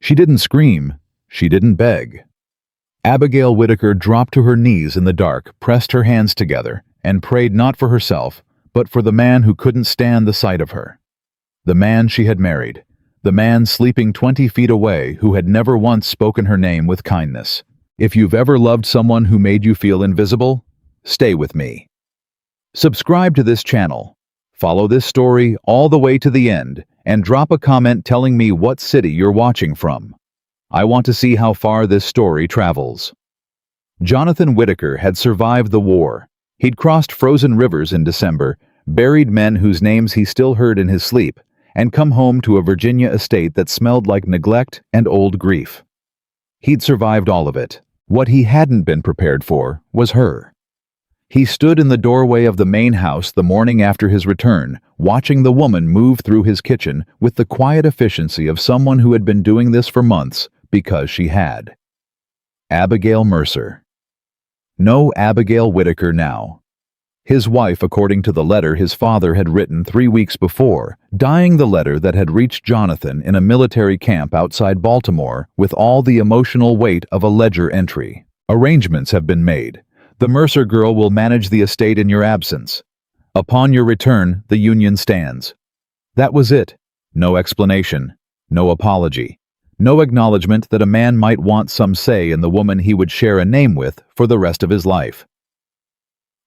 She didn't scream. She didn't beg. Abigail Whittaker dropped to her knees in the dark, pressed her hands together, and prayed not for herself, but for the man who couldn't stand the sight of her. The man she had married. The man sleeping 20 feet away who had never once spoken her name with kindness. If you've ever loved someone who made you feel invisible, stay with me. Subscribe to this channel. Follow this story all the way to the end, and drop a comment telling me what city you're watching from. I want to see how far this story travels. Jonathan Whittaker had survived the war. He'd crossed frozen rivers in December, buried men whose names he still heard in his sleep, and come home to a Virginia estate that smelled like neglect and old grief. He'd survived all of it. What he hadn't been prepared for was her. He stood in the doorway of the main house the morning after his return, watching the woman move through his kitchen with the quiet efficiency of someone who had been doing this for months because she had. Abigail Mercer. No Abigail Whittaker now. His wife, according to the letter his father had written 3 weeks before, dying the letter that had reached Jonathan in a military camp outside Baltimore with all the emotional weight of a ledger entry. Arrangements have been made. The Mercer girl will manage the estate in your absence. Upon your return, the union stands. That was it. No explanation. No apology. No acknowledgement that a man might want some say in the woman he would share a name with for the rest of his life.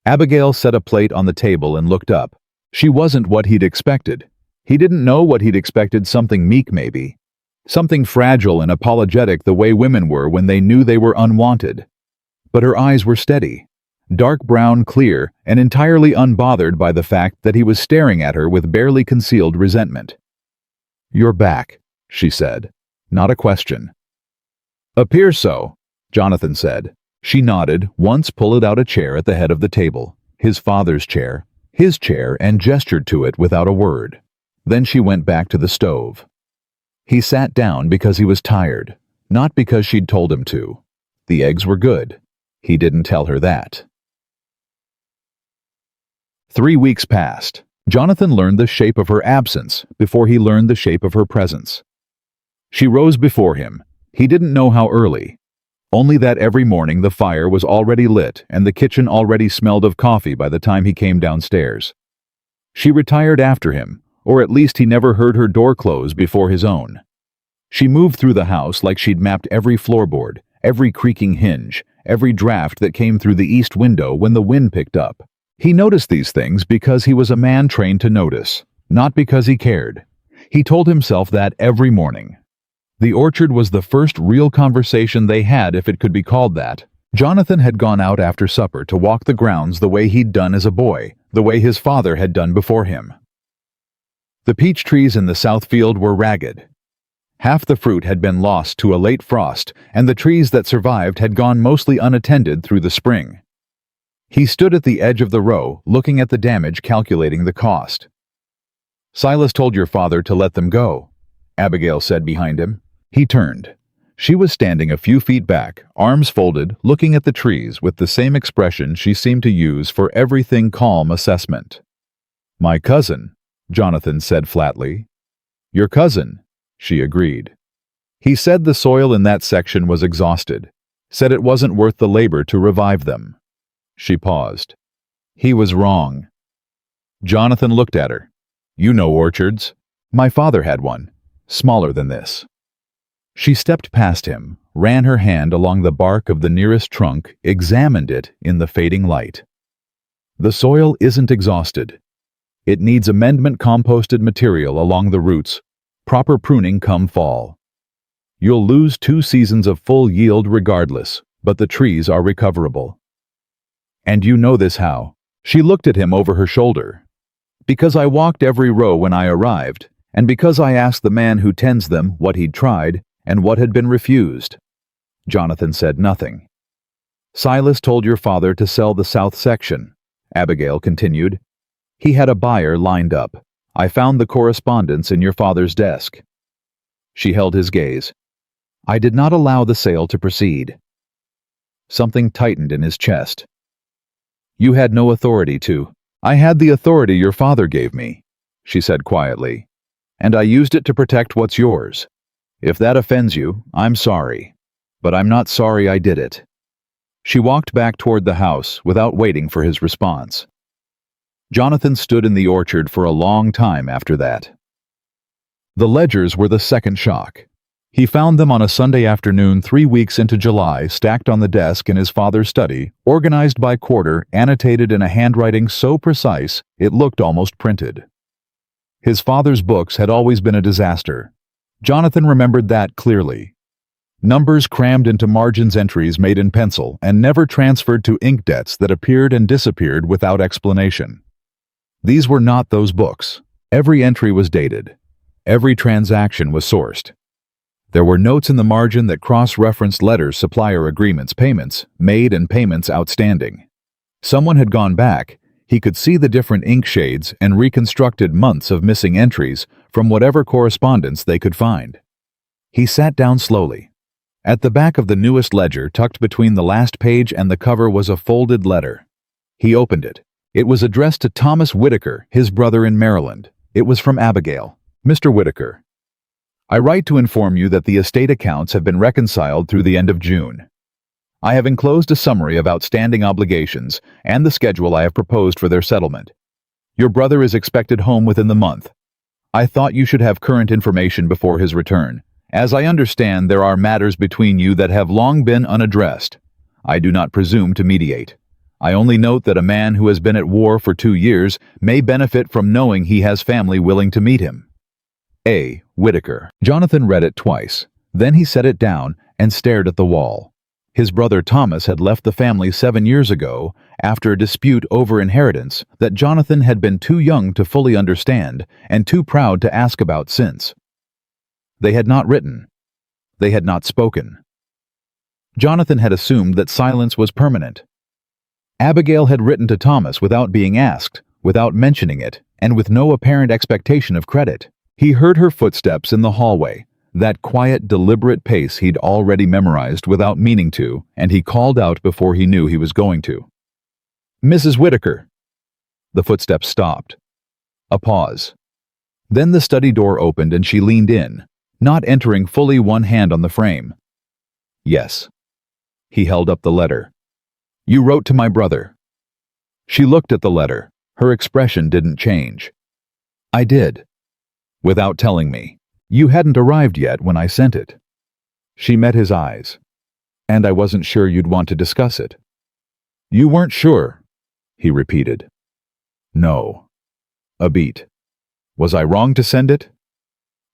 Abigail set a plate on the table and looked up. She wasn't what he'd expected. He didn't know what he'd expected, something meek maybe. Something fragile and apologetic the way women were when they knew they were unwanted. But her eyes were steady, dark brown, clear, and entirely unbothered by the fact that he was staring at her with barely concealed resentment. "You're back," she said. Not a question. "Appears so," Jonathan said. She nodded, once pulled out a chair at the head of the table, his father's chair, his chair, and gestured to it without a word. Then she went back to the stove. He sat down because he was tired, not because she'd told him to. The eggs were good. He didn't tell her that. 3 weeks passed. Jonathan learned the shape of her absence before he learned the shape of her presence. She rose before him. He didn't know how early. Only that every morning the fire was already lit and the kitchen already smelled of coffee by the time he came downstairs. She retired after him, or at least he never heard her door close before his own. She moved through the house like she'd mapped every floorboard, every creaking hinge, every draft that came through the east window when the wind picked up. He noticed these things because he was a man trained to notice, not because he cared. He told himself that every morning. The orchard was the first real conversation they had, if it could be called that. Jonathan had gone out after supper to walk the grounds the way he'd done as a boy, the way his father had done before him. The peach trees in the south field were ragged. Half the fruit had been lost to a late frost, and the trees that survived had gone mostly unattended through the spring. He stood at the edge of the row, looking at the damage, calculating the cost. "Silas told your father to let them go," Abigail said behind him. He turned. She was standing a few feet back, arms folded, looking at the trees with the same expression she seemed to use for everything: calm assessment. "My cousin," Jonathan said flatly. "Your cousin," she agreed. He said the soil in that section was exhausted, said it wasn't worth the labor to revive them. She paused. He was wrong. Jonathan looked at her. "You know orchards. My father had one, smaller than this." She stepped past him, ran her hand along the bark of the nearest trunk, examined it in the fading light. "The soil isn't exhausted. It needs amendment composted material along the roots, proper pruning come fall. You'll lose 2 seasons of full yield regardless, but the trees are recoverable. And you know this how?" She looked at him over her shoulder. "Because I walked every row when I arrived, and because I asked the man who tends them what he'd tried and what had been refused." Jonathan said nothing. "Silas told your father to sell the south section," Abigail continued. "He had a buyer lined up. I found the correspondence in your father's desk." She held his gaze. "I did not allow the sale to proceed." Something tightened in his chest. "You had no authority to." "I had the authority your father gave me," she said quietly, "and I used it to protect what's yours. If that offends you, I'm sorry. But I'm not sorry I did it." She walked back toward the house without waiting for his response. Jonathan stood in the orchard for a long time after that. The ledgers were the second shock. He found them on a Sunday afternoon 3 weeks into July, stacked on the desk in his father's study, organized by quarter, annotated in a handwriting so precise it looked almost printed. His father's books had always been a disaster. Jonathan remembered that clearly. Numbers crammed into margins, entries made in pencil and never transferred to ink, debts that appeared and disappeared without explanation. These were not those books. Every entry was dated. Every transaction was sourced. There were notes in the margin that cross-referenced letters, supplier agreements, payments made and payments outstanding. Someone had gone back. He could see the different ink shades and reconstructed months of missing entries from whatever correspondence they could find. He sat down slowly. At the back of the newest ledger, tucked between the last page and the cover, was a folded letter. He opened it. It was addressed to Thomas Whitaker, his brother in Maryland. It was from Abigail. "Mr. Whitaker, I write to inform you that the estate accounts have been reconciled through the end of June. I have enclosed a summary of outstanding obligations and the schedule I have proposed for their settlement. Your brother is expected home within the month. I thought you should have current information before his return. As I understand, there are matters between you that have long been unaddressed. I do not presume to mediate. I only note that a man who has been at war for 2 years may benefit from knowing he has family willing to meet him. A. Whitaker." Jonathan read it twice. Then he set it down and stared at the wall. His brother Thomas had left the family 7 years ago after a dispute over inheritance that Jonathan had been too young to fully understand and too proud to ask about since. They had not written. They had not spoken. Jonathan had assumed that silence was permanent. Abigail had written to Thomas without being asked, without mentioning it, and with no apparent expectation of credit. He heard her footsteps in the hallway, that quiet, deliberate pace he'd already memorized without meaning to, and he called out before he knew he was going to. "Mrs. Whitaker." The footsteps stopped. A pause. Then the study door opened and she leaned in, not entering fully, one hand on the frame. "Yes." He held up the letter. "You wrote to my brother." She looked at the letter. Her expression didn't change. "I did. Without telling me. You hadn't arrived yet when I sent it." She met his eyes. "And I wasn't sure you'd want to discuss it." "You weren't sure?" he repeated. "No." A beat. "Was I wrong to send it?"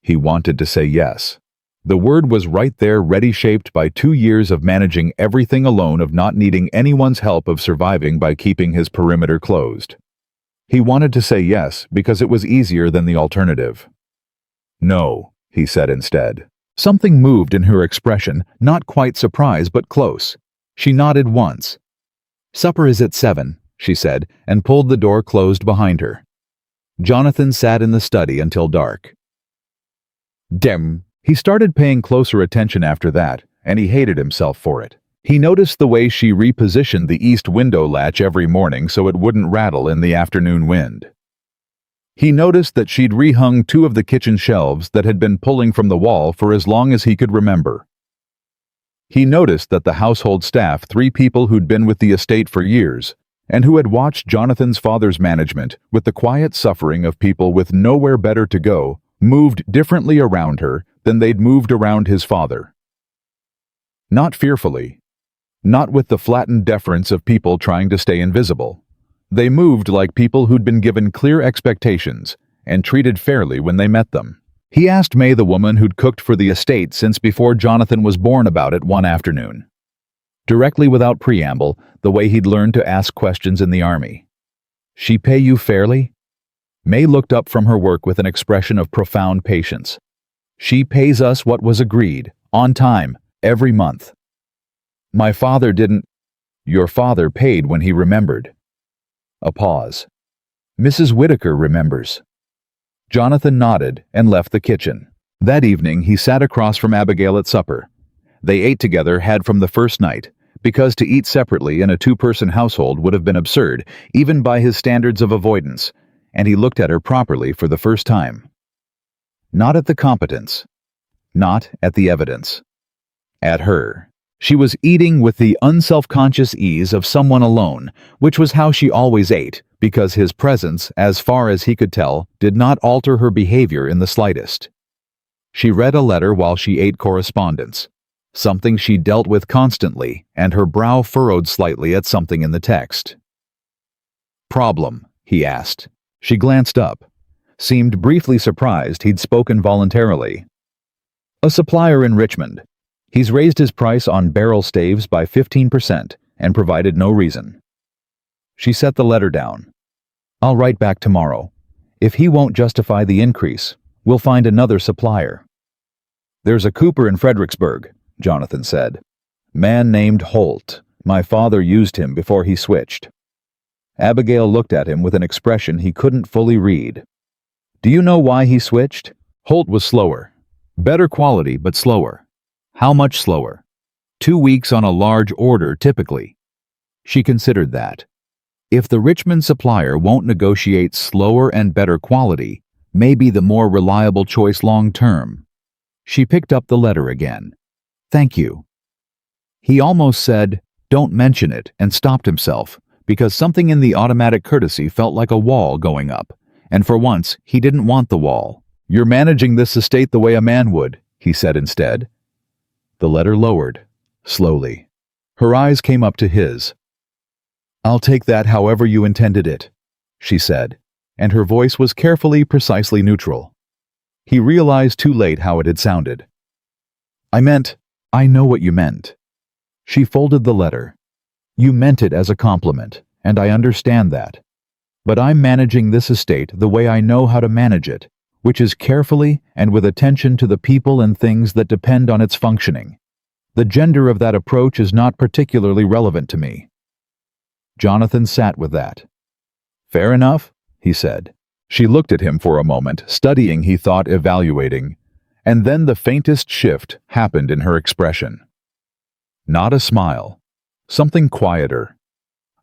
He wanted to say yes. The word was right there, ready, shaped by 2 years of managing everything alone, of not needing anyone's help, of surviving by keeping his perimeter closed. He wanted to say yes because it was easier than the alternative. "No," he said instead. Something moved in her expression, not quite surprise but close. She nodded once. "Supper is at 7, she said, and pulled the door closed behind her. Jonathan sat in the study until dark. Dem. He started paying closer attention after that, and he hated himself for it. He noticed the way she repositioned the east window latch every morning so it wouldn't rattle in the afternoon wind. He noticed that she'd rehung 2 of the kitchen shelves that had been pulling from the wall for as long as he could remember. He noticed that the household staff, 3 people who'd been with the estate for years, and who had watched Jonathan's father's management with the quiet suffering of people with nowhere better to go, moved differently around her than they'd moved around his father. Not fearfully, not with the flattened deference of people trying to stay invisible. They moved like people who'd been given clear expectations and treated fairly when they met them. He asked May, the woman who'd cooked for the estate since before Jonathan was born, about it one afternoon. Directly, without preamble, the way he'd learned to ask questions in the army. "She pay you fairly?" May looked up from her work with an expression of profound patience. "She pays us what was agreed, on time, every month." "My father didn't." "Your father paid when he remembered." A pause. "Mrs. Whitaker remembers." Jonathan nodded and left the kitchen. That evening he sat across from Abigail at supper. They ate together, had from the first night, because to eat separately in a 2-person household would have been absurd, even by his standards of avoidance, and he looked at her properly for the first time. Not at the competence. not at the evidence. At her. She was eating with the unselfconscious ease of someone alone, which was how she always ate, because his presence, as far as he could tell, did not alter her behavior in the slightest. She read a letter while she ate correspondence, something she dealt with constantly, and her brow furrowed slightly at something in the text. "Problem?" he asked. She glanced up, seemed briefly surprised he'd spoken voluntarily. "A supplier in Richmond. He's raised his price on barrel staves by 15% and provided no reason." She set the letter down. "I'll write back tomorrow. If he won't justify the increase, we'll find another supplier." "There's a cooper in Fredericksburg," Jonathan said. "Man named Holt. My father used him before he switched." Abigail looked at him with an expression he couldn't fully read. "Do you know why he switched?" "Holt was slower. Better quality, but slower." "How much slower?" 2 weeks on a large order, typically." She considered that. If the Richmond supplier won't negotiate slower and better quality, maybe the more reliable choice long term. She picked up the letter again. "Thank you." He almost said, "Don't mention it," and stopped himself, because something in the automatic courtesy felt like a wall going up, and for once he didn't want the wall. "You're managing this estate the way a man would," he said instead. The letter lowered, slowly. Her eyes came up to his. "I'll take that however you intended it," she said, and her voice was carefully, precisely neutral. He realized too late how it had sounded. I know what you meant." She folded the letter. "You meant it as a compliment, and I understand that. But I'm managing this estate the way I know how to manage it, which is carefully and with attention to the people and things that depend on its functioning. The gender of that approach is not particularly relevant to me." Jonathan sat with that. "Fair enough," he said. She looked at him for a moment, studying, he thought, evaluating, and then the faintest shift happened in her expression. Not a smile. Something quieter.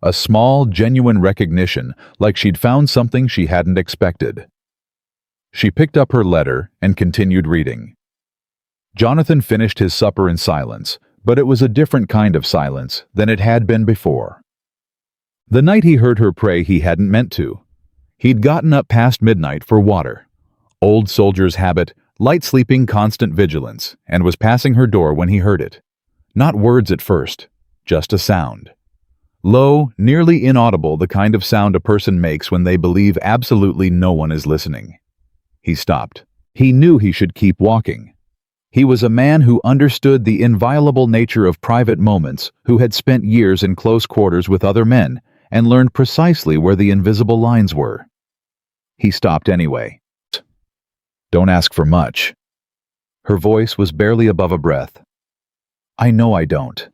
A small, genuine recognition, like she'd found something she hadn't expected. She picked up her letter and continued reading. Jonathan finished his supper in silence, but it was a different kind of silence than it had been before. The night he heard her pray, he hadn't meant to. He'd gotten up past midnight for water. Old soldier's habit, light sleeping, constant vigilance, and was passing her door when he heard it. Not words at first, just a sound. Low, nearly inaudible, the kind of sound a person makes when they believe absolutely no one is listening. He stopped. He knew he should keep walking. He was a man who understood the inviolable nature of private moments, who had spent years in close quarters with other men, and learned precisely where the invisible lines were. He stopped anyway. "Don't ask for much." Her voice was barely above a breath. "I know I don't.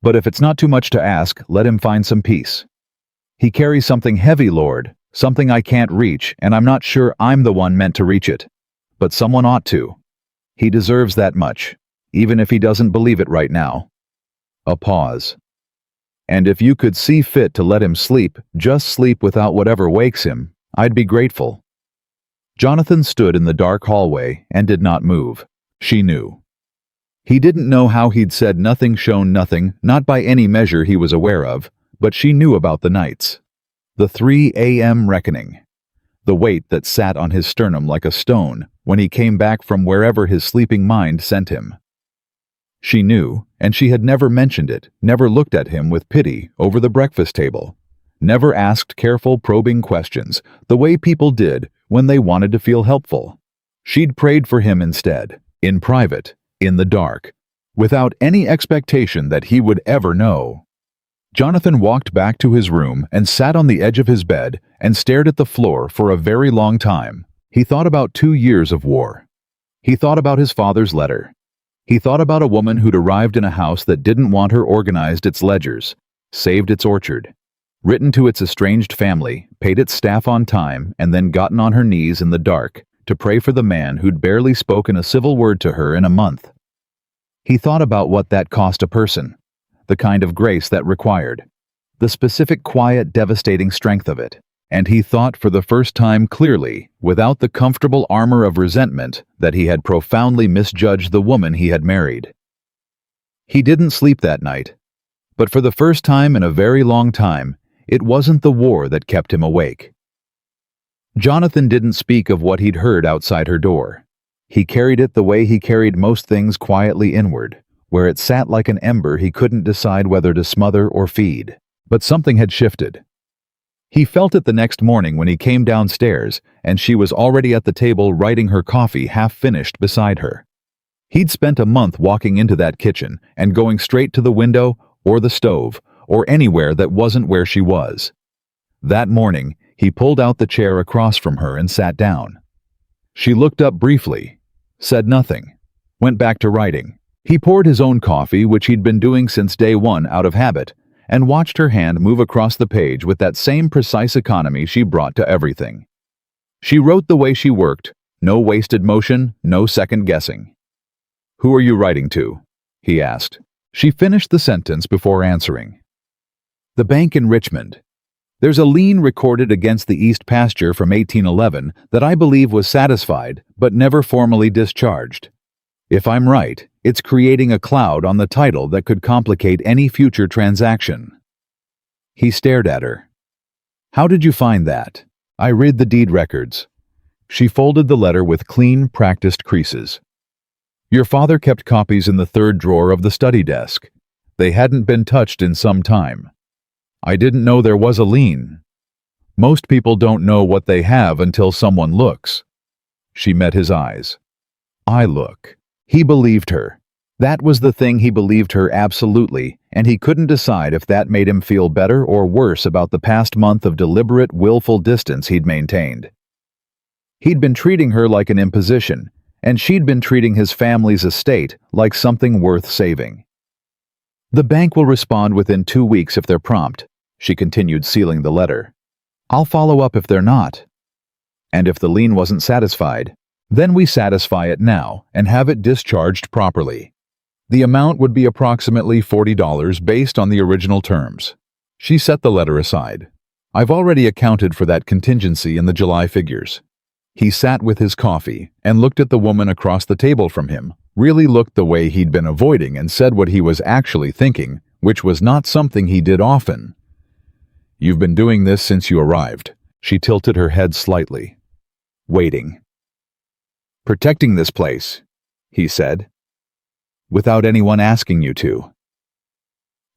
But if it's not too much to ask, let him find some peace. He carries something heavy, Lord, something I can't reach, and I'm not sure I'm the one meant to reach it. But someone ought to. He deserves that much, even if he doesn't believe it right now." A pause. "And if you could see fit to let him sleep, just sleep without whatever wakes him, I'd be grateful." Jonathan stood in the dark hallway and did not move. She knew. He didn't know how he'd said nothing, shown nothing, not by any measure he was aware of, but she knew about the nights. The 3 a.m. reckoning. The weight that sat on his sternum like a stone when he came back from wherever his sleeping mind sent him. She knew, and she had never mentioned it, never looked at him with pity over the breakfast table, never asked careful, probing questions, the way people did when they wanted to feel helpful. She'd prayed for him instead, in private, in the dark, without any expectation that he would ever know. Jonathan walked back to his room and sat on the edge of his bed and stared at the floor for a very long time. He thought about 2 years of war. He thought about his father's letter. He thought about a woman who'd arrived in a house that didn't want her, organized its ledgers, saved its orchard, written to its estranged family, paid its staff on time, and then gotten on her knees in the dark to pray for the man who'd barely spoken a civil word to her in a month. He thought about what that cost a person, the kind of grace that required, the specific, quiet, devastating strength of it, and he thought for the first time clearly, without the comfortable armor of resentment, that he had profoundly misjudged the woman he had married. He didn't sleep that night, but for the first time in a very long time, it wasn't the war that kept him awake. Jonathan didn't speak of what he'd heard outside her door. He carried it the way he carried most things, quietly inward, where it sat like an ember he couldn't decide whether to smother or feed. But something had shifted. He felt it the next morning when he came downstairs and she was already at the table writing her coffee half finished beside her. He'd spent a month walking into that kitchen and going straight to the window or the stove or anywhere that wasn't where she was. That morning, he pulled out the chair across from her and sat down. She looked up briefly, said nothing, went back to writing. He poured his own coffee, which he'd been doing since day one out of habit, and watched her hand move across the page with that same precise economy she brought to everything. She wrote the way she worked, no wasted motion, no second guessing. "Who are you writing to?" he asked. She finished the sentence before answering. "The bank in Richmond. There's a lien recorded against the East Pasture from 1811 that I believe was satisfied but never formally discharged. If I'm right, it's creating a cloud on the title that could complicate any future transaction." He stared at her. "How did you find that?" "I read the deed records." She folded the letter with clean, practiced creases. "Your father kept copies in the third drawer of the study desk. They hadn't been touched in some time. I didn't know there was a lien. Most people don't know what they have until someone looks." She met his eyes. "I look." He believed her. That was the thing, he believed her absolutely, and he couldn't decide if that made him feel better or worse about the past month of deliberate, willful distance he'd maintained. He'd been treating her like an imposition, and she'd been treating his family's estate like something worth saving. "The bank will respond within 2 weeks if they're prompt," she continued, sealing the letter. "I'll follow up if they're not. And if the lien wasn't satisfied, then we satisfy it now and have it discharged properly. The amount would be approximately $40 based on the original terms." She set the letter aside. "I've already accounted for that contingency in the July figures." He sat with his coffee and looked at the woman across the table from him, really looked the way he'd been avoiding and said what he was actually thinking, which was not something he did often. "You've been doing this since you arrived." She tilted her head slightly. "Waiting." "Protecting this place," he said. "Without anyone asking you to."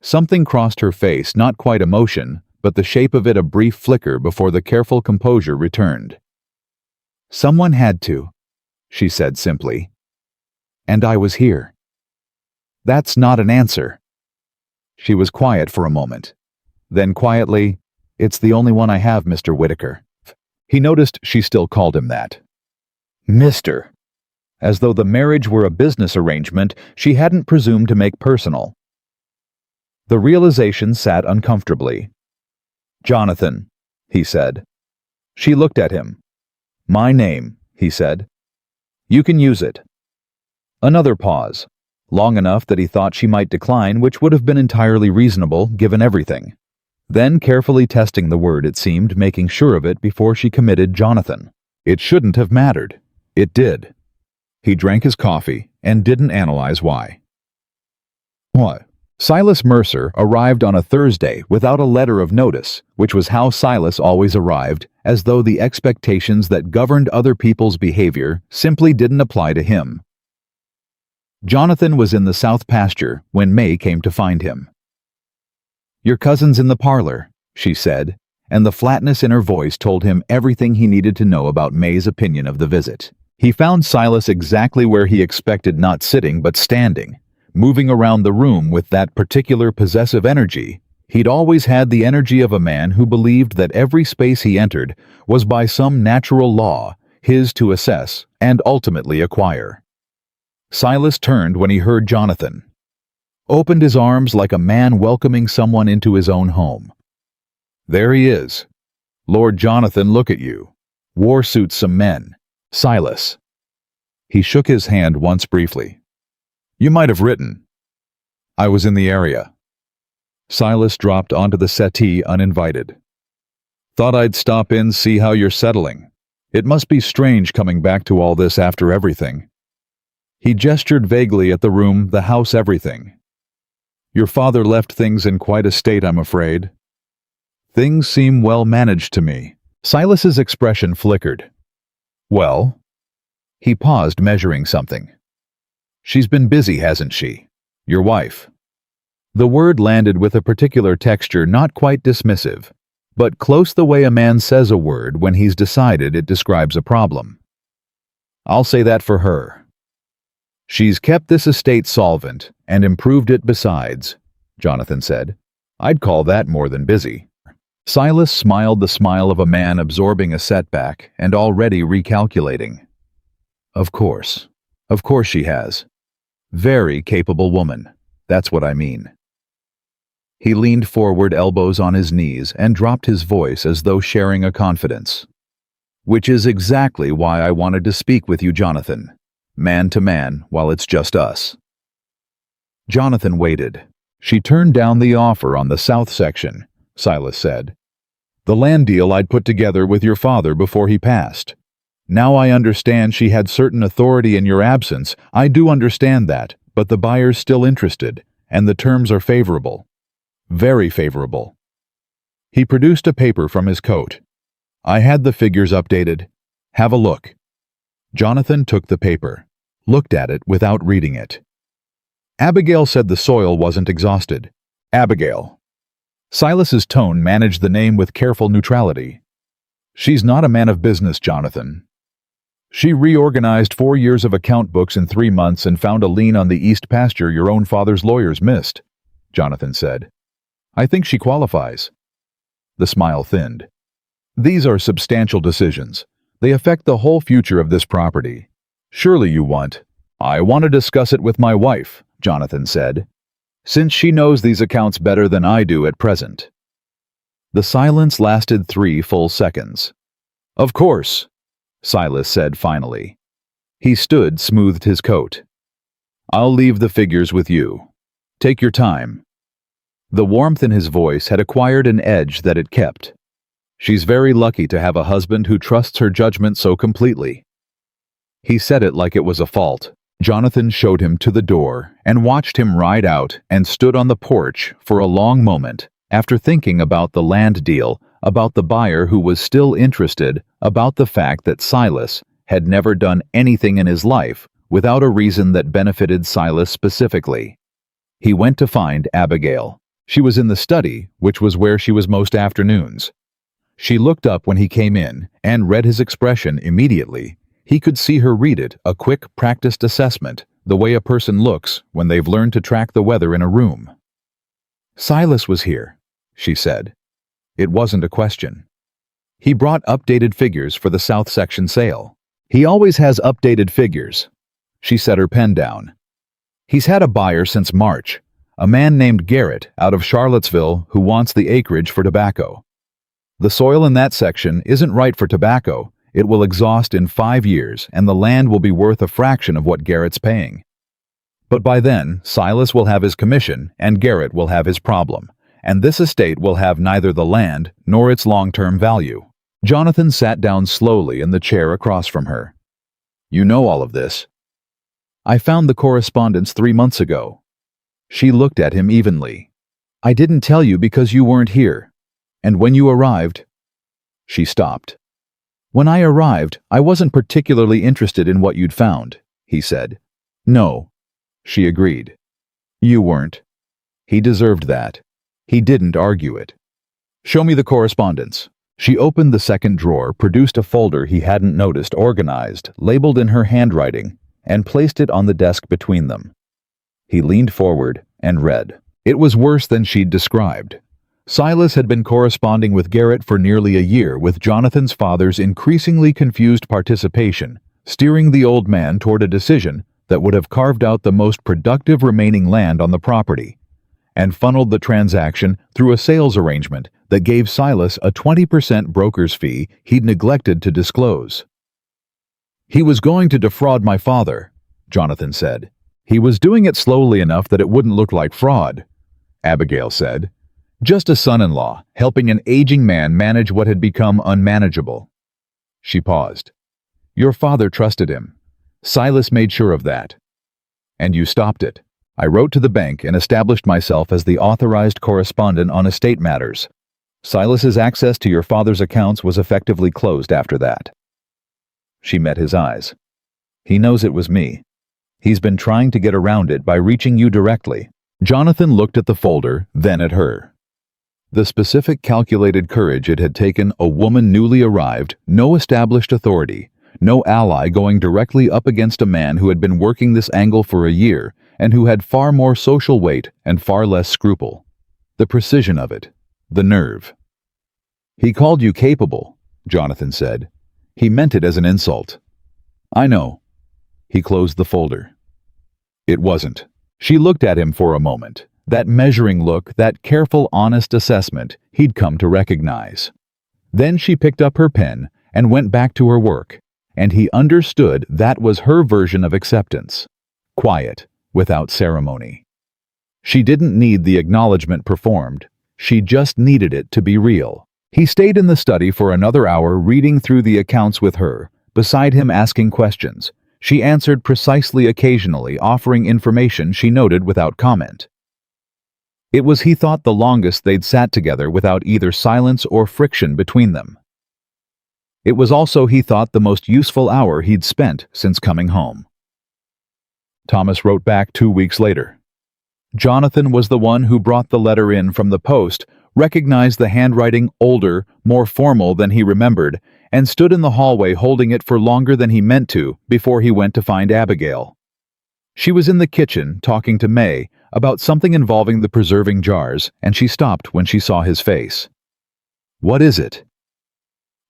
Something crossed her face, not quite emotion, but the shape of it a brief flicker before the careful composure returned. "Someone had to," she said simply. "And I was here." "That's not an answer." She was quiet for a moment. Then quietly, "It's the only one I have, Mr. Whitaker." He noticed she still called him that. "Mr." As though the marriage were a business arrangement she hadn't presumed to make personal. The realization sat uncomfortably. "Jonathan," he said. She looked at him. "My name," he said. "You can use it." Another pause, long enough that he thought she might decline, which would have been entirely reasonable given everything. Then carefully testing the word, it seemed, making sure of it before she committed Jonathan. It shouldn't have mattered. It did. He drank his coffee and didn't analyze why. What? Silas Mercer arrived on a Thursday without a letter of notice, which was how Silas always arrived, as though the expectations that governed other people's behavior simply didn't apply to him. Jonathan was in the South Pasture when May came to find him. "Your cousin's in the parlor," she said, and the flatness in her voice told him everything he needed to know about May's opinion of the visit. He found Silas exactly where he expected, not sitting but standing, moving around the room with that particular possessive energy. He'd always had the energy of a man who believed that every space he entered was by some natural law, his to assess and ultimately acquire. Silas turned when he heard Jonathan, opened his arms like a man welcoming someone into his own home. "There he is. Lord Jonathan, look at you. War suits some men. Silas." He shook his hand once briefly. "You might have written." "I was in the area." Silas dropped onto the settee uninvited. Thought I'd stop in, see how you're settling. It must be strange coming back to all this after everything." He gestured vaguely at the room, the house, everything. "Your father left things in quite a state, I'm afraid." "Things seem well managed to me." Silas's expression flickered. "Well?" He paused, measuring something. "She's been busy, hasn't she? Your wife." The word landed with a particular texture, not quite dismissive, but close the way a man says a word when he's decided it describes a problem. "I'll say that for her. She's kept this estate solvent and improved it besides," Jonathan said. "I'd call that more than busy." Silas smiled the smile of a man absorbing a setback and already recalculating. Of course she has. Very capable woman, that's what I mean." He leaned forward, elbows on his knees, and dropped his voice as though sharing a confidence. "Which is exactly why I wanted to speak with you, Jonathan. Man to man, while it's just us." Jonathan waited. "She turned down the offer on the south section," Silas said. "The land deal I'd put together with your father before he passed. Now I understand she had certain authority in your absence. I do understand that, but the buyer's still interested, and the terms are favorable. Very favorable." He produced a paper from his coat. "I had the figures updated. Have a look." Jonathan took the paper, looked at it without reading it. "Abigail said the soil wasn't exhausted." "Abigail." Silas's tone managed the name with careful neutrality. "She's not a man of business, Jonathan. She reorganized 4 years of account books in 3 months and found a lien on the east pasture your own father's lawyers missed," Jonathan said. "I think she qualifies." The smile thinned. "These are substantial decisions. They affect the whole future of this property. Surely you want—" "I want to discuss it with my wife," Jonathan said, "since she knows these accounts better than I do at present." The silence lasted 3 full seconds. "Of course," Silas said finally. He stood, smoothed his coat. "I'll leave the figures with you. Take your time." The warmth in his voice had acquired an edge that it kept. "She's very lucky to have a husband who trusts her judgment so completely." He said it like it was a fault. Jonathan showed him to the door and watched him ride out and stood on the porch for a long moment, after thinking about the land deal, about the buyer who was still interested, about the fact that Silas had never done anything in his life without a reason that benefited Silas specifically. He went to find Abigail. She was in the study, which was where she was most afternoons. She looked up when he came in and read his expression immediately. He could see her read it, a quick, practiced assessment, the way a person looks when they've learned to track the weather in a room. "Silas was here," she said. It wasn't a question. "He brought updated figures for the South Section sale." "He always has updated figures." She set her pen down. "He's had a buyer since March, a man named Garrett out of Charlottesville who wants the acreage for tobacco. The soil in that section isn't right for tobacco. It will exhaust in 5 years, and the land will be worth a fraction of what Garrett's paying. But by then, Silas will have his commission, and Garrett will have his problem, and this estate will have neither the land nor its long-term value." Jonathan sat down slowly in the chair across from her. "You know all of this?" "I found the correspondence 3 months ago." She looked at him evenly. "I didn't tell you because you weren't here. And when you arrived—" She stopped. "When I arrived, I wasn't particularly interested in what you'd found," he said. "No," she agreed. "You weren't." He deserved that. He didn't argue it. "Show me the correspondence." She opened the second drawer, produced a folder he hadn't noticed, organized, labeled in her handwriting, and placed it on the desk between them. He leaned forward and read. It was worse than she'd described. Silas had been corresponding with Garrett for nearly a year, with Jonathan's father's increasingly confused participation, steering the old man toward a decision that would have carved out the most productive remaining land on the property, and funneled the transaction through a sales arrangement that gave Silas a 20% broker's fee he'd neglected to disclose. "He was going to defraud my father," Jonathan said. "He was doing it slowly enough that it wouldn't look like fraud," Abigail said. Just a son-in-law, helping an aging man manage what had become unmanageable. She paused. Your father trusted him. Silas made sure of that. And you stopped it. I wrote to the bank and established myself as the authorized correspondent on estate matters. Silas's access to your father's accounts was effectively closed after that. She met his eyes. He knows it was me. He's been trying to get around it by reaching you directly. Jonathan looked at the folder, then at her. The specific calculated courage it had taken a woman newly arrived, no established authority, no ally going directly up against a man who had been working this angle for a year and who had far more social weight and far less scruple. The precision of it. The nerve. He called you capable, Jonathan said. He meant it as an insult. I know. He closed the folder. It wasn't. She looked at him for a moment, that measuring look, that careful, honest assessment he'd come to recognize. Then she picked up her pen and went back to her work, and he understood that was her version of acceptance. Quiet, without ceremony. She didn't need the acknowledgement performed. She just needed it to be real. He stayed in the study for another hour reading through the accounts with her, beside him asking questions. She answered precisely, occasionally offering information she noted without comment. It was, he thought, the longest they'd sat together without either silence or friction between them. It was also, he thought, the most useful hour he'd spent since coming home. Thomas wrote back 2 weeks later. Jonathan was the one who brought the letter in from the post, recognized the handwriting older, more formal than he remembered, and stood in the hallway holding it for longer than he meant to before he went to find Abigail. She was in the kitchen talking to May about something involving the preserving jars, and she stopped when she saw his face. What is it?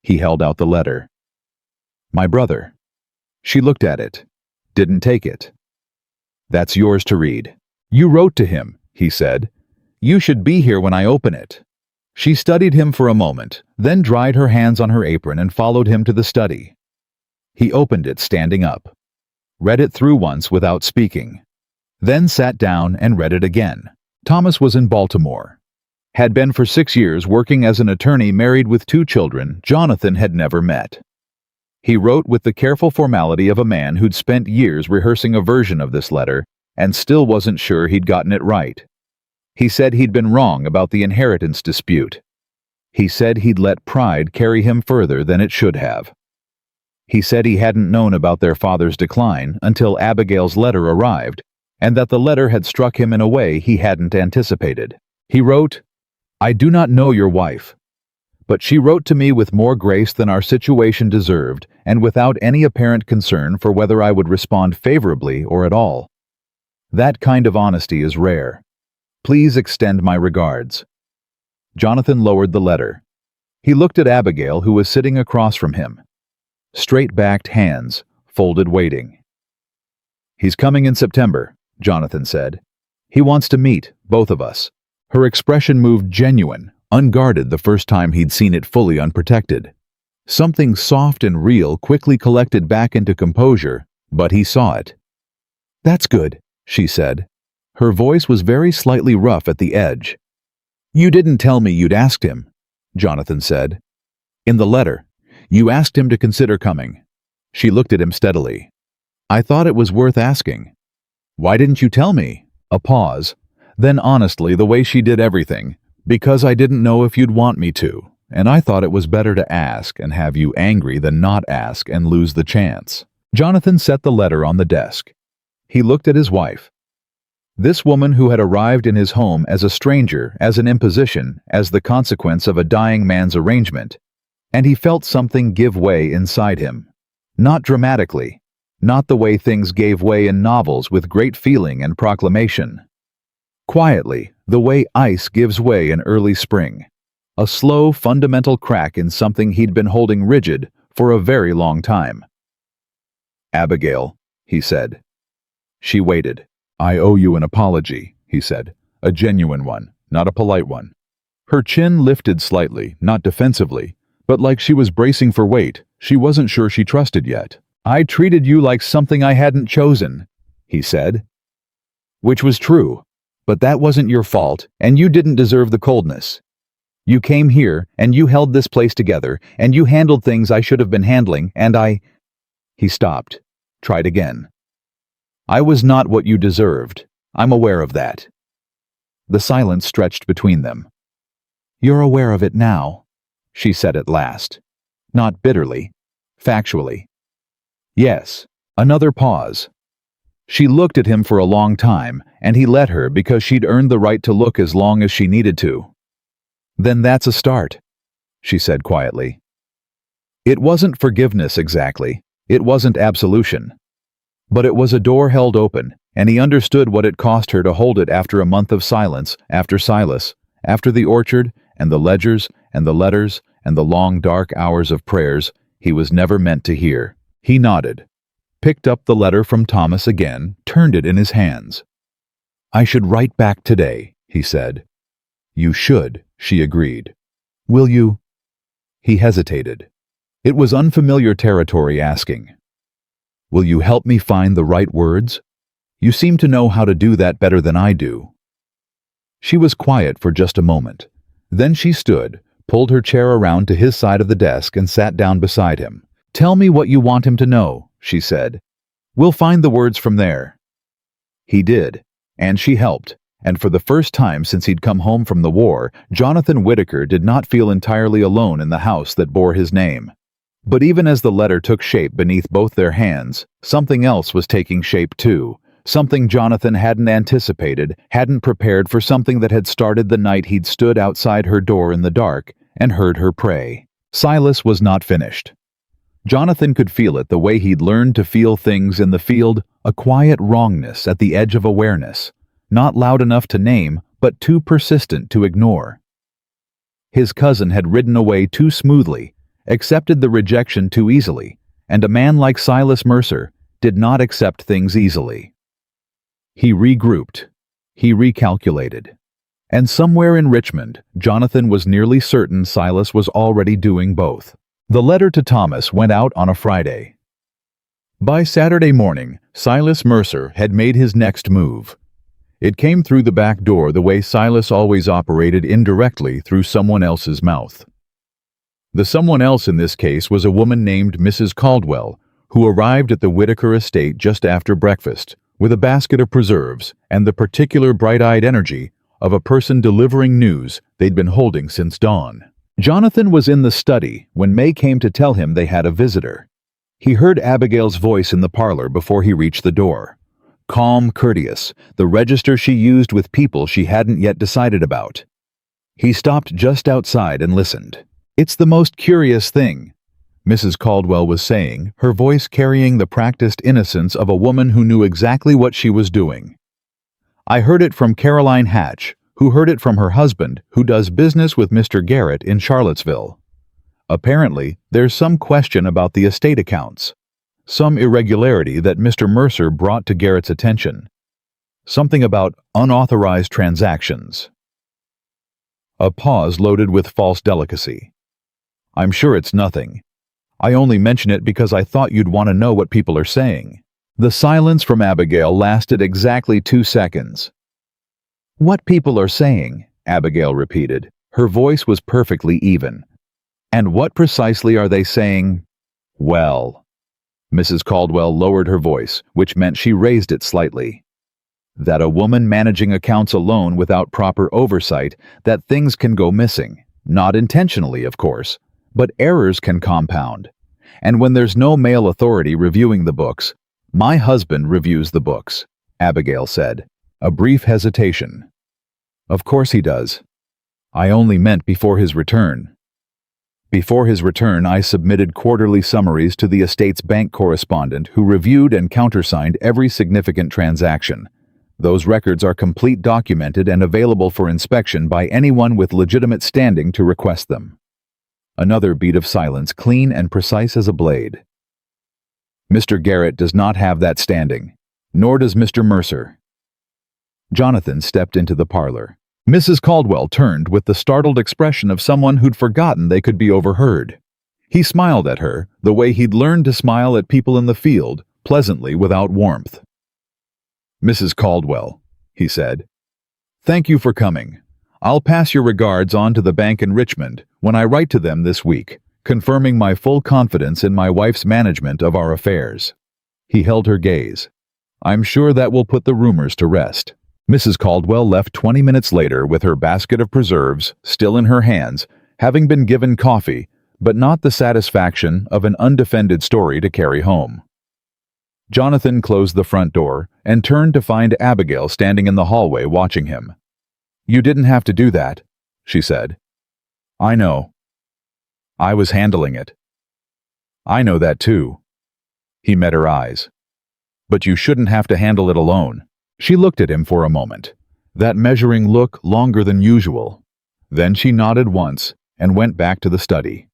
He held out the letter. My brother. She looked at it. Didn't take it. That's yours to read. You wrote to him, he said. You should be here when I open it. She studied him for a moment, then dried her hands on her apron and followed him to the study. He opened it standing up, read it through once without speaking, then sat down and read it again. Thomas was in Baltimore. Had been for 6 years working as an attorney, married with 2 children Jonathan had never met. He wrote with the careful formality of a man who'd spent years rehearsing a version of this letter and still wasn't sure he'd gotten it right. He said he'd been wrong about the inheritance dispute. He said he'd let pride carry him further than it should have. He said he hadn't known about their father's decline until Abigail's letter arrived, and that the letter had struck him in a way he hadn't anticipated. He wrote, I do not know your wife, but she wrote to me with more grace than our situation deserved and without any apparent concern for whether I would respond favorably or at all. That kind of honesty is rare. Please extend my regards. Jonathan lowered the letter. He looked at Abigail, who was sitting across from him. Straight-backed hands, folded, waiting. He's coming in September, Jonathan said. He wants to meet, both of us. Her expression moved genuine, unguarded the first time he'd seen it fully unprotected. Something soft and real quickly collected back into composure, but he saw it. That's good, she said. Her voice was very slightly rough at the edge. You didn't tell me you'd asked him, Jonathan said. In the letter, you asked him to consider coming. She looked at him steadily. I thought it was worth asking. Why didn't you tell me? A pause. Then honestly, the way she did everything, because I didn't know if you'd want me to, and I thought it was better to ask and have you angry than not ask and lose the chance. Jonathan set the letter on the desk. He looked at his wife. This woman who had arrived in his home as a stranger, as an imposition, as the consequence of a dying man's arrangement, and he felt something give way inside him. Not dramatically, not the way things gave way in novels with great feeling and proclamation. Quietly, the way ice gives way in early spring. A slow, fundamental crack in something he'd been holding rigid for a very long time. Abigail, he said. She waited. I owe you an apology, he said. A genuine one, not a polite one. Her chin lifted slightly, not defensively, but like she was bracing for weight. She wasn't sure she trusted yet. I treated you like something I hadn't chosen, he said. Which was true. But that wasn't your fault, and you didn't deserve the coldness. You came here, and you held this place together, and you handled things I should have been handling, and I—" He stopped, tried again. "I was not what you deserved. I'm aware of that." The silence stretched between them. "You're aware of it now," she said at last. Not bitterly, factually. "Yes." Another pause. She looked at him for a long time, and he let her because she'd earned the right to look as long as she needed to. "Then that's a start," she said quietly. It wasn't forgiveness exactly. It wasn't absolution. But it was a door held open, and he understood what it cost her to hold it after a month of silence, after Silas, after the orchard, and the ledgers, and the letters, and the long dark hours of prayers he was never meant to hear. He nodded, picked up the letter from Thomas again, turned it in his hands. "I should write back today," he said. "You should," she agreed. "Will you?" He hesitated. It was unfamiliar territory asking. "Will you help me find the right words? You seem to know how to do that better than I do." She was quiet for just a moment. Then she stood, pulled her chair around to his side of the desk and sat down beside him. "Tell me what you want him to know," she said. "We'll find the words from there." He did, and she helped, and for the first time since he'd come home from the war, Jonathan Whittaker did not feel entirely alone in the house that bore his name. But even as the letter took shape beneath both their hands, something else was taking shape too. Something Jonathan hadn't anticipated, hadn't prepared for, something that had started the night he'd stood outside her door in the dark and heard her pray. Silas was not finished. Jonathan could feel it the way he'd learned to feel things in the field, a quiet wrongness at the edge of awareness, not loud enough to name, but too persistent to ignore. His cousin had ridden away too smoothly, accepted the rejection too easily, and a man like Silas Mercer did not accept things easily. He regrouped. He recalculated. And somewhere in Richmond, Jonathan was nearly certain Silas was already doing both. The letter to Thomas went out on a Friday. By Saturday morning, Silas Mercer had made his next move. It came through the back door the way Silas always operated, indirectly through someone else's mouth. The someone else in this case was a woman named Mrs. Caldwell, who arrived at the Whittaker estate just after breakfast, with a basket of preserves and the particular bright-eyed energy of a person delivering news they'd been holding since dawn. Jonathan was in the study when May came to tell him they had a visitor. He heard Abigail's voice in the parlor before he reached the door. Calm, courteous, the register she used with people she hadn't yet decided about. He stopped just outside and listened. "It's the most curious thing," Mrs. Caldwell was saying, her voice carrying the practiced innocence of a woman who knew exactly what she was doing. "I heard it from Caroline Hatch, who heard it from her husband, who does business with Mr. Garrett in Charlottesville. Apparently, there's some question about the estate accounts. Some irregularity that Mr. Mercer brought to Garrett's attention. Something about unauthorized transactions." A pause loaded with false delicacy. "I'm sure it's nothing. I only mention it because I thought you'd want to know what people are saying." The silence from Abigail lasted exactly 2 seconds. "What people are saying," Abigail repeated. Her voice was perfectly even. "And what precisely are they saying?" "Well," Mrs. Caldwell lowered her voice, which meant she raised it slightly. "That a woman managing accounts alone without proper oversight, that things can go missing. Not intentionally, of course, but errors can compound. And when there's no male authority reviewing the books—" "My husband reviews the books," Abigail said. A brief hesitation. "Of course he does. I only meant before his return. Before his return, I submitted quarterly summaries to the estate's bank correspondent, who reviewed and countersigned every significant transaction. Those records are complete, documented, and available for inspection by anyone with legitimate standing to request them." Another beat of silence, clean and precise as a blade. "Mr. Garrett does not have that standing, nor does Mr. Mercer." Jonathan stepped into the parlor. Mrs. Caldwell turned with the startled expression of someone who'd forgotten they could be overheard. He smiled at her, the way he'd learned to smile at people in the field, pleasantly without warmth. "Mrs. Caldwell," he said, Thank you for coming. I'll pass your regards on to the bank in Richmond when I write to them this week, confirming my full confidence in my wife's management of our affairs." He held her gaze. "I'm sure that will put the rumors to rest." Mrs. Caldwell left 20 minutes later with her basket of preserves still in her hands, having been given coffee, but not the satisfaction of an undefended story to carry home. Jonathan closed the front door and turned to find Abigail standing in the hallway watching him. "You didn't have to do that," she said. "I know. I was handling it." "I know that too." He met her eyes. "But you shouldn't have to handle it alone." She looked at him for a moment, that measuring look longer than usual. Then she nodded once and went back to the study.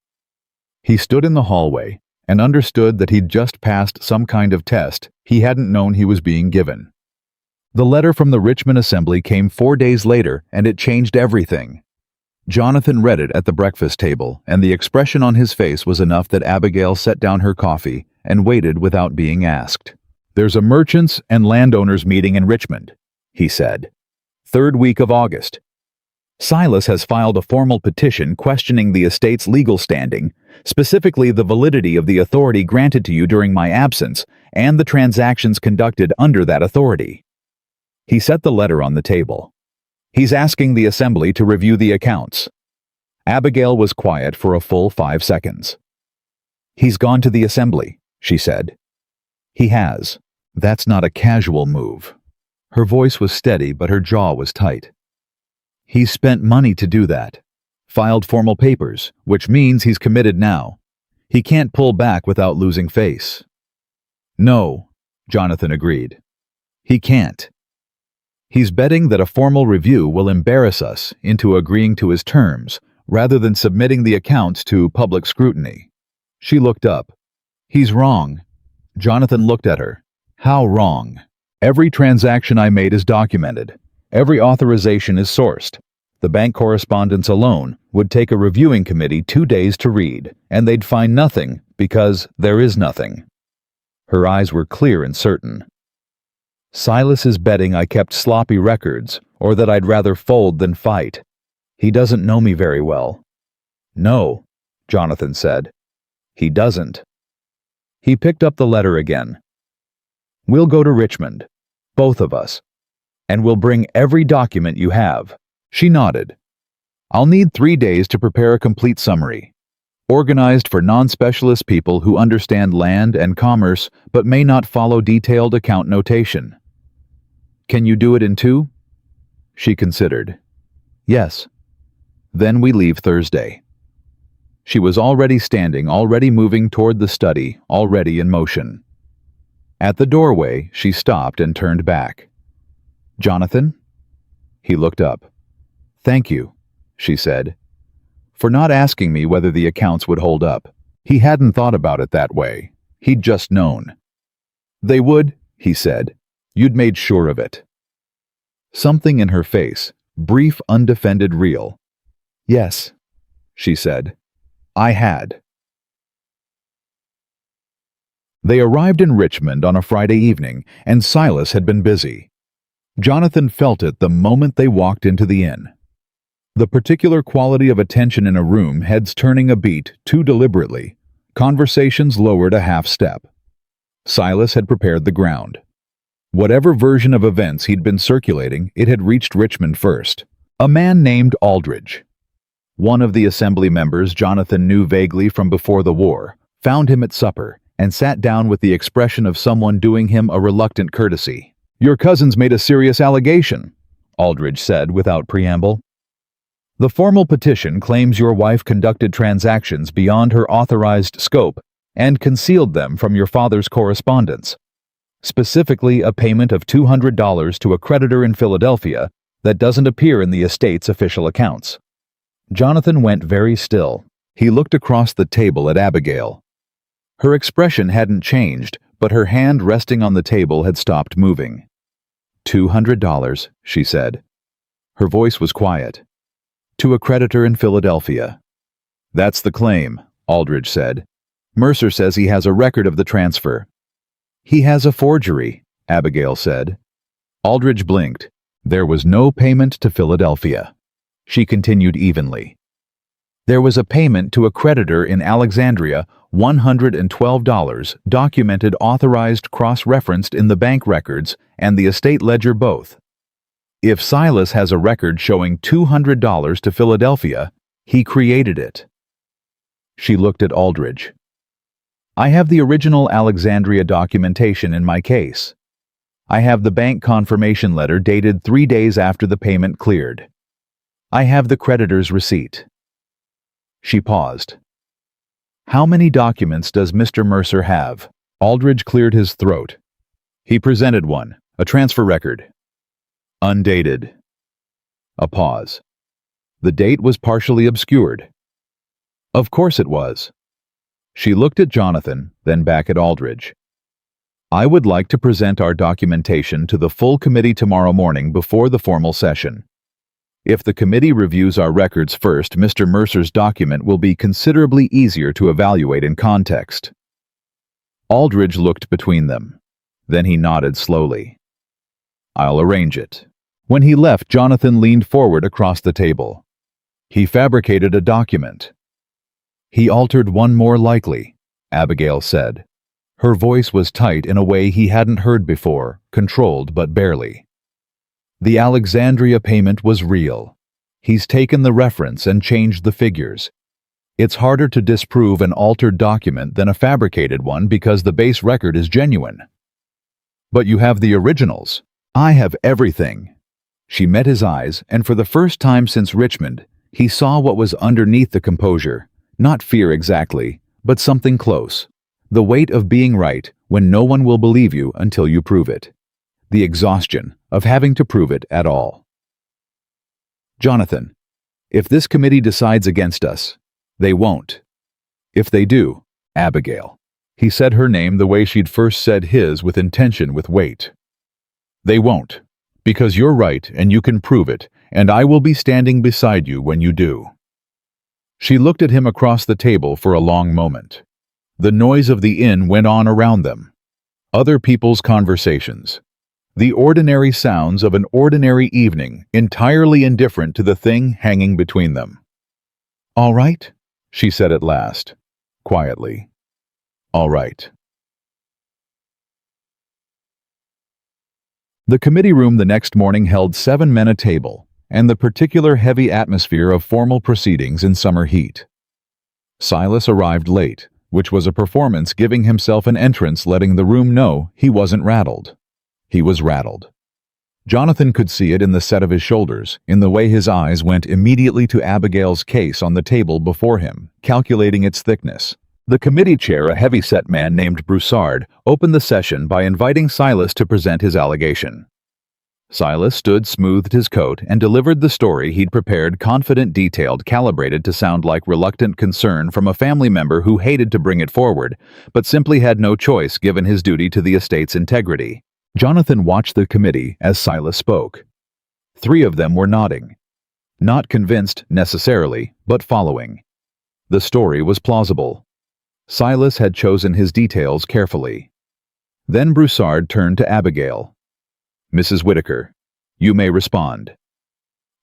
He stood in the hallway and understood that he'd just passed some kind of test he hadn't known he was being given. The letter from the Richmond Assembly came 4 days later, and it changed everything. Jonathan read it at the breakfast table, and the expression on his face was enough that Abigail set down her coffee and waited without being asked. "There's a merchants and landowners meeting in Richmond," he said. "Third week of August. Silas has filed a formal petition questioning the estate's legal standing, specifically the validity of the authority granted to you during my absence and the transactions conducted under that authority." He set the letter on the table. "He's asking the assembly to review the accounts." Abigail was quiet for a full 5 seconds. "He's gone to the assembly," she said. "He has. That's not a casual move." Her voice was steady, but her jaw was tight. "He's spent money to do that. Filed formal papers, which means he's committed now. He can't pull back without losing face." "No," Jonathan agreed. "He can't. He's betting that a formal review will embarrass us into agreeing to his terms, rather than submitting the accounts to public scrutiny." She looked up. "He's wrong." Jonathan looked at her. "How wrong?" "Every transaction I made is documented. Every authorization is sourced. The bank correspondence alone would take a reviewing committee 2 days to read, and they'd find nothing because there is nothing." Her eyes were clear and certain. "Silas is betting I kept sloppy records, or that I'd rather fold than fight. He doesn't know me very well." "No," Jonathan said. "He doesn't." He picked up the letter again. "We'll go to Richmond, both of us, and we'll bring every document you have." She nodded. "I'll need 3 days to prepare a complete summary, organized for non-specialist people who understand land and commerce but may not follow detailed account notation." "Can you do it in 2? She considered. "Yes." "Then we leave Thursday." She was already standing, already moving toward the study, already in motion. At the doorway, she stopped and turned back. "Jonathan?" He looked up. "Thank you," she said, "for not asking me whether the accounts would hold up." He hadn't thought about it that way. He'd just known. "They would," he said. "You'd made sure of it." Something in her face, brief, undefended real. "Yes," she said. "I had." They arrived in Richmond on a Friday evening, and Silas had been busy. Jonathan felt it the moment they walked into the inn. The particular quality of attention in a room, heads turning a beat too deliberately, conversations lowered a half step. Silas had prepared the ground. Whatever version of events he'd been circulating, it had reached Richmond first. A man named Aldridge. One of the assembly members Jonathan knew vaguely from before the war, found him at supper and sat down with the expression of someone doing him a reluctant courtesy. "Your cousin's made a serious allegation," Aldridge said without preamble. "The formal petition claims your wife conducted transactions beyond her authorized scope and concealed them from your father's correspondence. Specifically, a payment of $200 to a creditor in Philadelphia that doesn't appear in the estate's official accounts." Jonathan went very still. He looked across the table at Abigail. Her expression hadn't changed, but her hand resting on the table had stopped moving. $200, she said. Her voice was quiet. "To a creditor in Philadelphia." "That's the claim," Aldridge said. "Mercer says he has a record of the transfer." "He has a forgery," Abigail said. Aldridge blinked. There was no payment to Philadelphia. She continued evenly. There was a payment to a creditor in Alexandria, $112, documented, authorized, cross-referenced in the bank records and the estate ledger both. If Silas has a record showing $200 to Philadelphia, he created it. She looked at Aldridge. I have the original Alexandria documentation in my case. I have the bank confirmation letter dated 3 days after the payment cleared. I have the creditor's receipt. She paused. How many documents does Mr. Mercer have? Aldridge cleared his throat. He presented one, a transfer record. Undated. A pause. The date was partially obscured. Of course it was. She looked at Jonathan, then back at Aldridge. I would like to present our documentation to the full committee tomorrow morning before the formal session. If the committee reviews our records first, Mr. Mercer's document will be considerably easier to evaluate in context. Aldridge looked between them. Then he nodded slowly. I'll arrange it. When he left, Jonathan leaned forward across the table. He fabricated a document. He altered one more likely, Abigail said. Her voice was tight in a way he hadn't heard before, controlled but barely. The Alexandria payment was real. He's taken the reference and changed the figures. It's harder to disprove an altered document than a fabricated one because the base record is genuine. But you have the originals. I have everything. She met his eyes, and for the first time since Richmond, he saw what was underneath the composure. Not fear exactly, but something close. The weight of being right when no one will believe you until you prove it. The exhaustion of having to prove it at all. Jonathan, if this committee decides against us, they won't. If they do, Abigail. He said her name the way she'd first said his, with intention, with weight. They won't, because you're right and you can prove it, and I will be standing beside you when you do. She looked at him across the table for a long moment. The noise of the inn went on around them. Other people's conversations. The ordinary sounds of an ordinary evening, entirely indifferent to the thing hanging between them. All right, she said at last, quietly. All right. The committee room the next morning held 7 men at table, and the particular heavy atmosphere of formal proceedings in summer heat. Silas arrived late, which was a performance, giving himself an entrance, letting the room know he wasn't rattled. He was rattled. Jonathan could see it in the set of his shoulders, in the way his eyes went immediately to Abigail's case on the table before him, calculating its thickness. The committee chair, a heavy-set man named Broussard, opened the session by inviting Silas to present his allegation. Silas stood, smoothed his coat, and delivered the story he'd prepared, confident, detailed, calibrated to sound like reluctant concern from a family member who hated to bring it forward, but simply had no choice given his duty to the estate's integrity. Jonathan watched the committee as Silas spoke. 3 of them were nodding. Not convinced, necessarily, but following. The story was plausible. Silas had chosen his details carefully. Then Broussard turned to Abigail. Mrs. Whitaker, you may respond.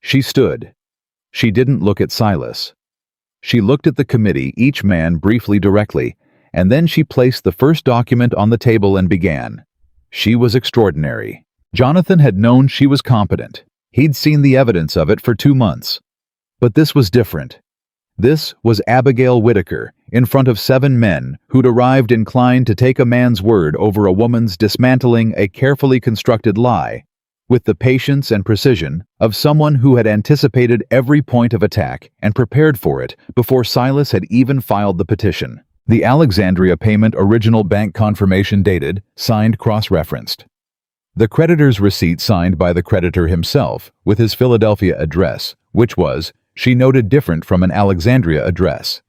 She stood. She didn't look at Silas. She looked at the committee, each man briefly, directly, and then she placed the first document on the table and began. She was extraordinary. Jonathan had known she was competent. He'd seen the evidence of it for 2 months. But this was different. This was Abigail Whitaker, in front of 7 men who'd arrived inclined to take a man's word over a woman's, dismantling a carefully constructed lie, with the patience and precision of someone who had anticipated every point of attack and prepared for it before Silas had even filed the petition. The Alexandria payment, original bank confirmation dated, signed, cross-referenced. The creditor's receipt signed by the creditor himself with his Philadelphia address, which was, she noted, different from an Alexandria address.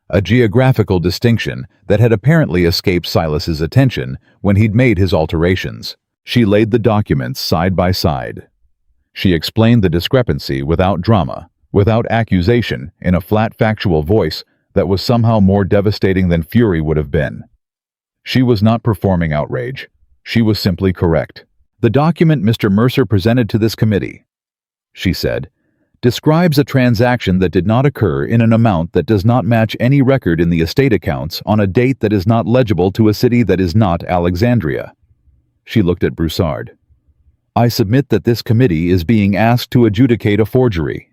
A geographical distinction that had apparently escaped Silas's attention when he'd made his alterations. She laid the documents side by side. She explained the discrepancy without drama, without accusation, in a flat, factual voice that was somehow more devastating than fury would have been. She was not performing outrage. She was simply correct. "The document Mr. Mercer presented to this committee," she said, "describes a transaction that did not occur in an amount that does not match any record in the estate accounts on a date that is not legible to a city that is not Alexandria." She looked at Broussard. "I submit that this committee is being asked to adjudicate a forgery."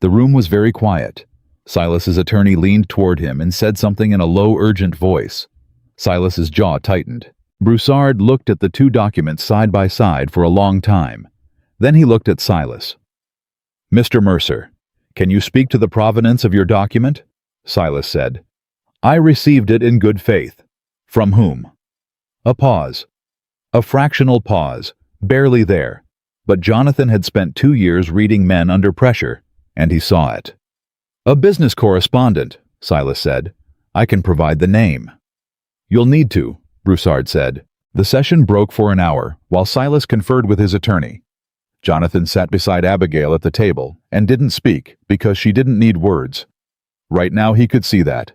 The room was very quiet. Silas's attorney leaned toward him and said something in a low, urgent voice. Silas's jaw tightened. Broussard looked at the two documents side by side for a long time. Then he looked at Silas. "Mr. Mercer, can you speak to the provenance of your document?" Silas said. "I received it in good faith." "From whom?" A pause. A fractional pause, barely there. But Jonathan had spent 2 years reading men under pressure, and he saw it. "A business correspondent," Silas said. "I can provide the name." "You'll need to," Broussard said. The session broke for an hour, while Silas conferred with his attorney. Jonathan sat beside Abigail at the table and didn't speak because she didn't need words. Right now he could see that.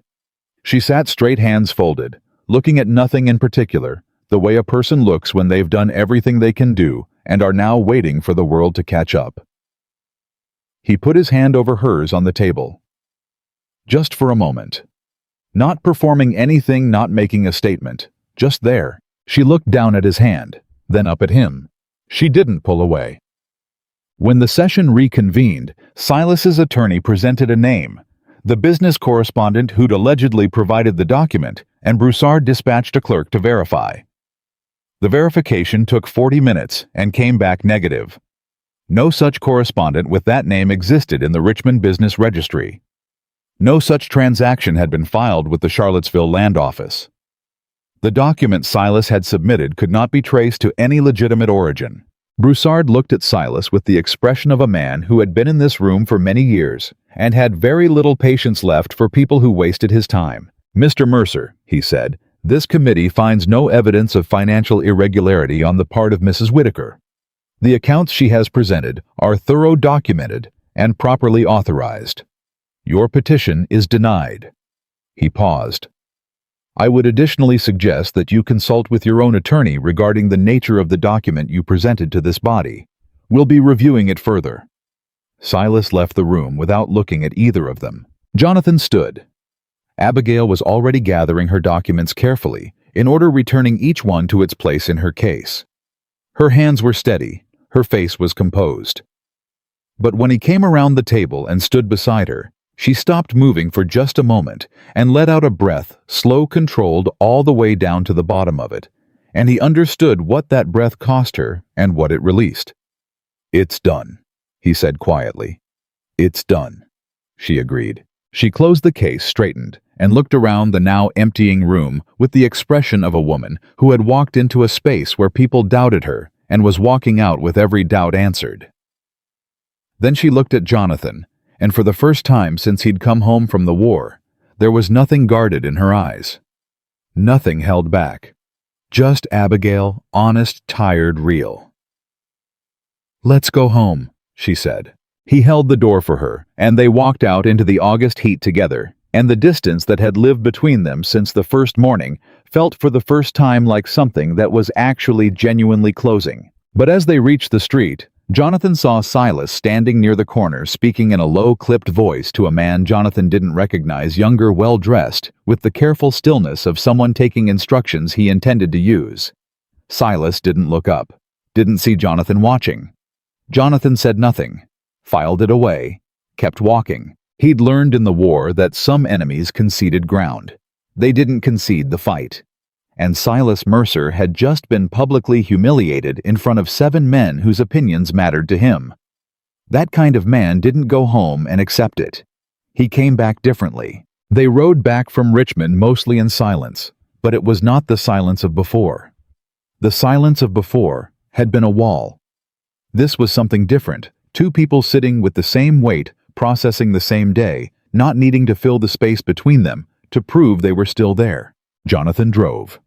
She sat straight, hands folded, looking at nothing in particular, the way a person looks when they've done everything they can do and are now waiting for the world to catch up. He put his hand over hers on the table. Just for a moment. Not performing anything, not making a statement. Just there. She looked down at his hand, then up at him. She didn't pull away. When the session reconvened, Silas's attorney presented a name, the business correspondent who'd allegedly provided the document, and Broussard dispatched a clerk to verify. The verification took 40 minutes and came back negative. No such correspondent with that name existed in the Richmond Business Registry. No such transaction had been filed with the Charlottesville Land Office. The document Silas had submitted could not be traced to any legitimate origin. Broussard looked at Silas with the expression of a man who had been in this room for many years and had very little patience left for people who wasted his time. "Mr. Mercer," he said, "this committee finds no evidence of financial irregularity on the part of Mrs. Whitaker. The accounts she has presented are thorough, documented, and properly authorized. Your petition is denied." He paused. "I would additionally suggest that you consult with your own attorney regarding the nature of the document you presented to this body. We'll be reviewing it further." Silas left the room without looking at either of them. Jonathan stood. Abigail was already gathering her documents carefully, in order returning each one to its place in her case. Her hands were steady, her face was composed. But when he came around the table and stood beside her, she stopped moving for just a moment and let out a breath, slow, controlled, all the way down to the bottom of it, and he understood what that breath cost her and what it released. "It's done," he said quietly. "It's done," she agreed. She closed the case, straightened, and looked around the now emptying room with the expression of a woman who had walked into a space where people doubted her and was walking out with every doubt answered. Then she looked at Jonathan, and for the first time since he'd come home from the war, there was nothing guarded in her eyes. Nothing held back. Just Abigail, honest, tired, real. "Let's go home," she said. He held the door for her, and they walked out into the August heat together, and the distance that had lived between them since the first morning felt for the first time like something that was actually genuinely closing. But as they reached the street, Jonathan saw Silas standing near the corner, speaking in a low, clipped voice to a man Jonathan didn't recognize, younger, well-dressed, with the careful stillness of someone taking instructions he intended to use. Silas didn't look up, didn't see Jonathan watching. Jonathan said nothing, filed it away, kept walking. He'd learned in the war that some enemies conceded ground. They didn't concede the fight. And Silas Mercer had just been publicly humiliated in front of 7 men whose opinions mattered to him. That kind of man didn't go home and accept it. He came back differently. They rode back from Richmond mostly in silence, but it was not the silence of before. The silence of before had been a wall. This was something different, 2 people sitting with the same weight, processing the same day, not needing to fill the space between them to prove they were still there. Jonathan drove.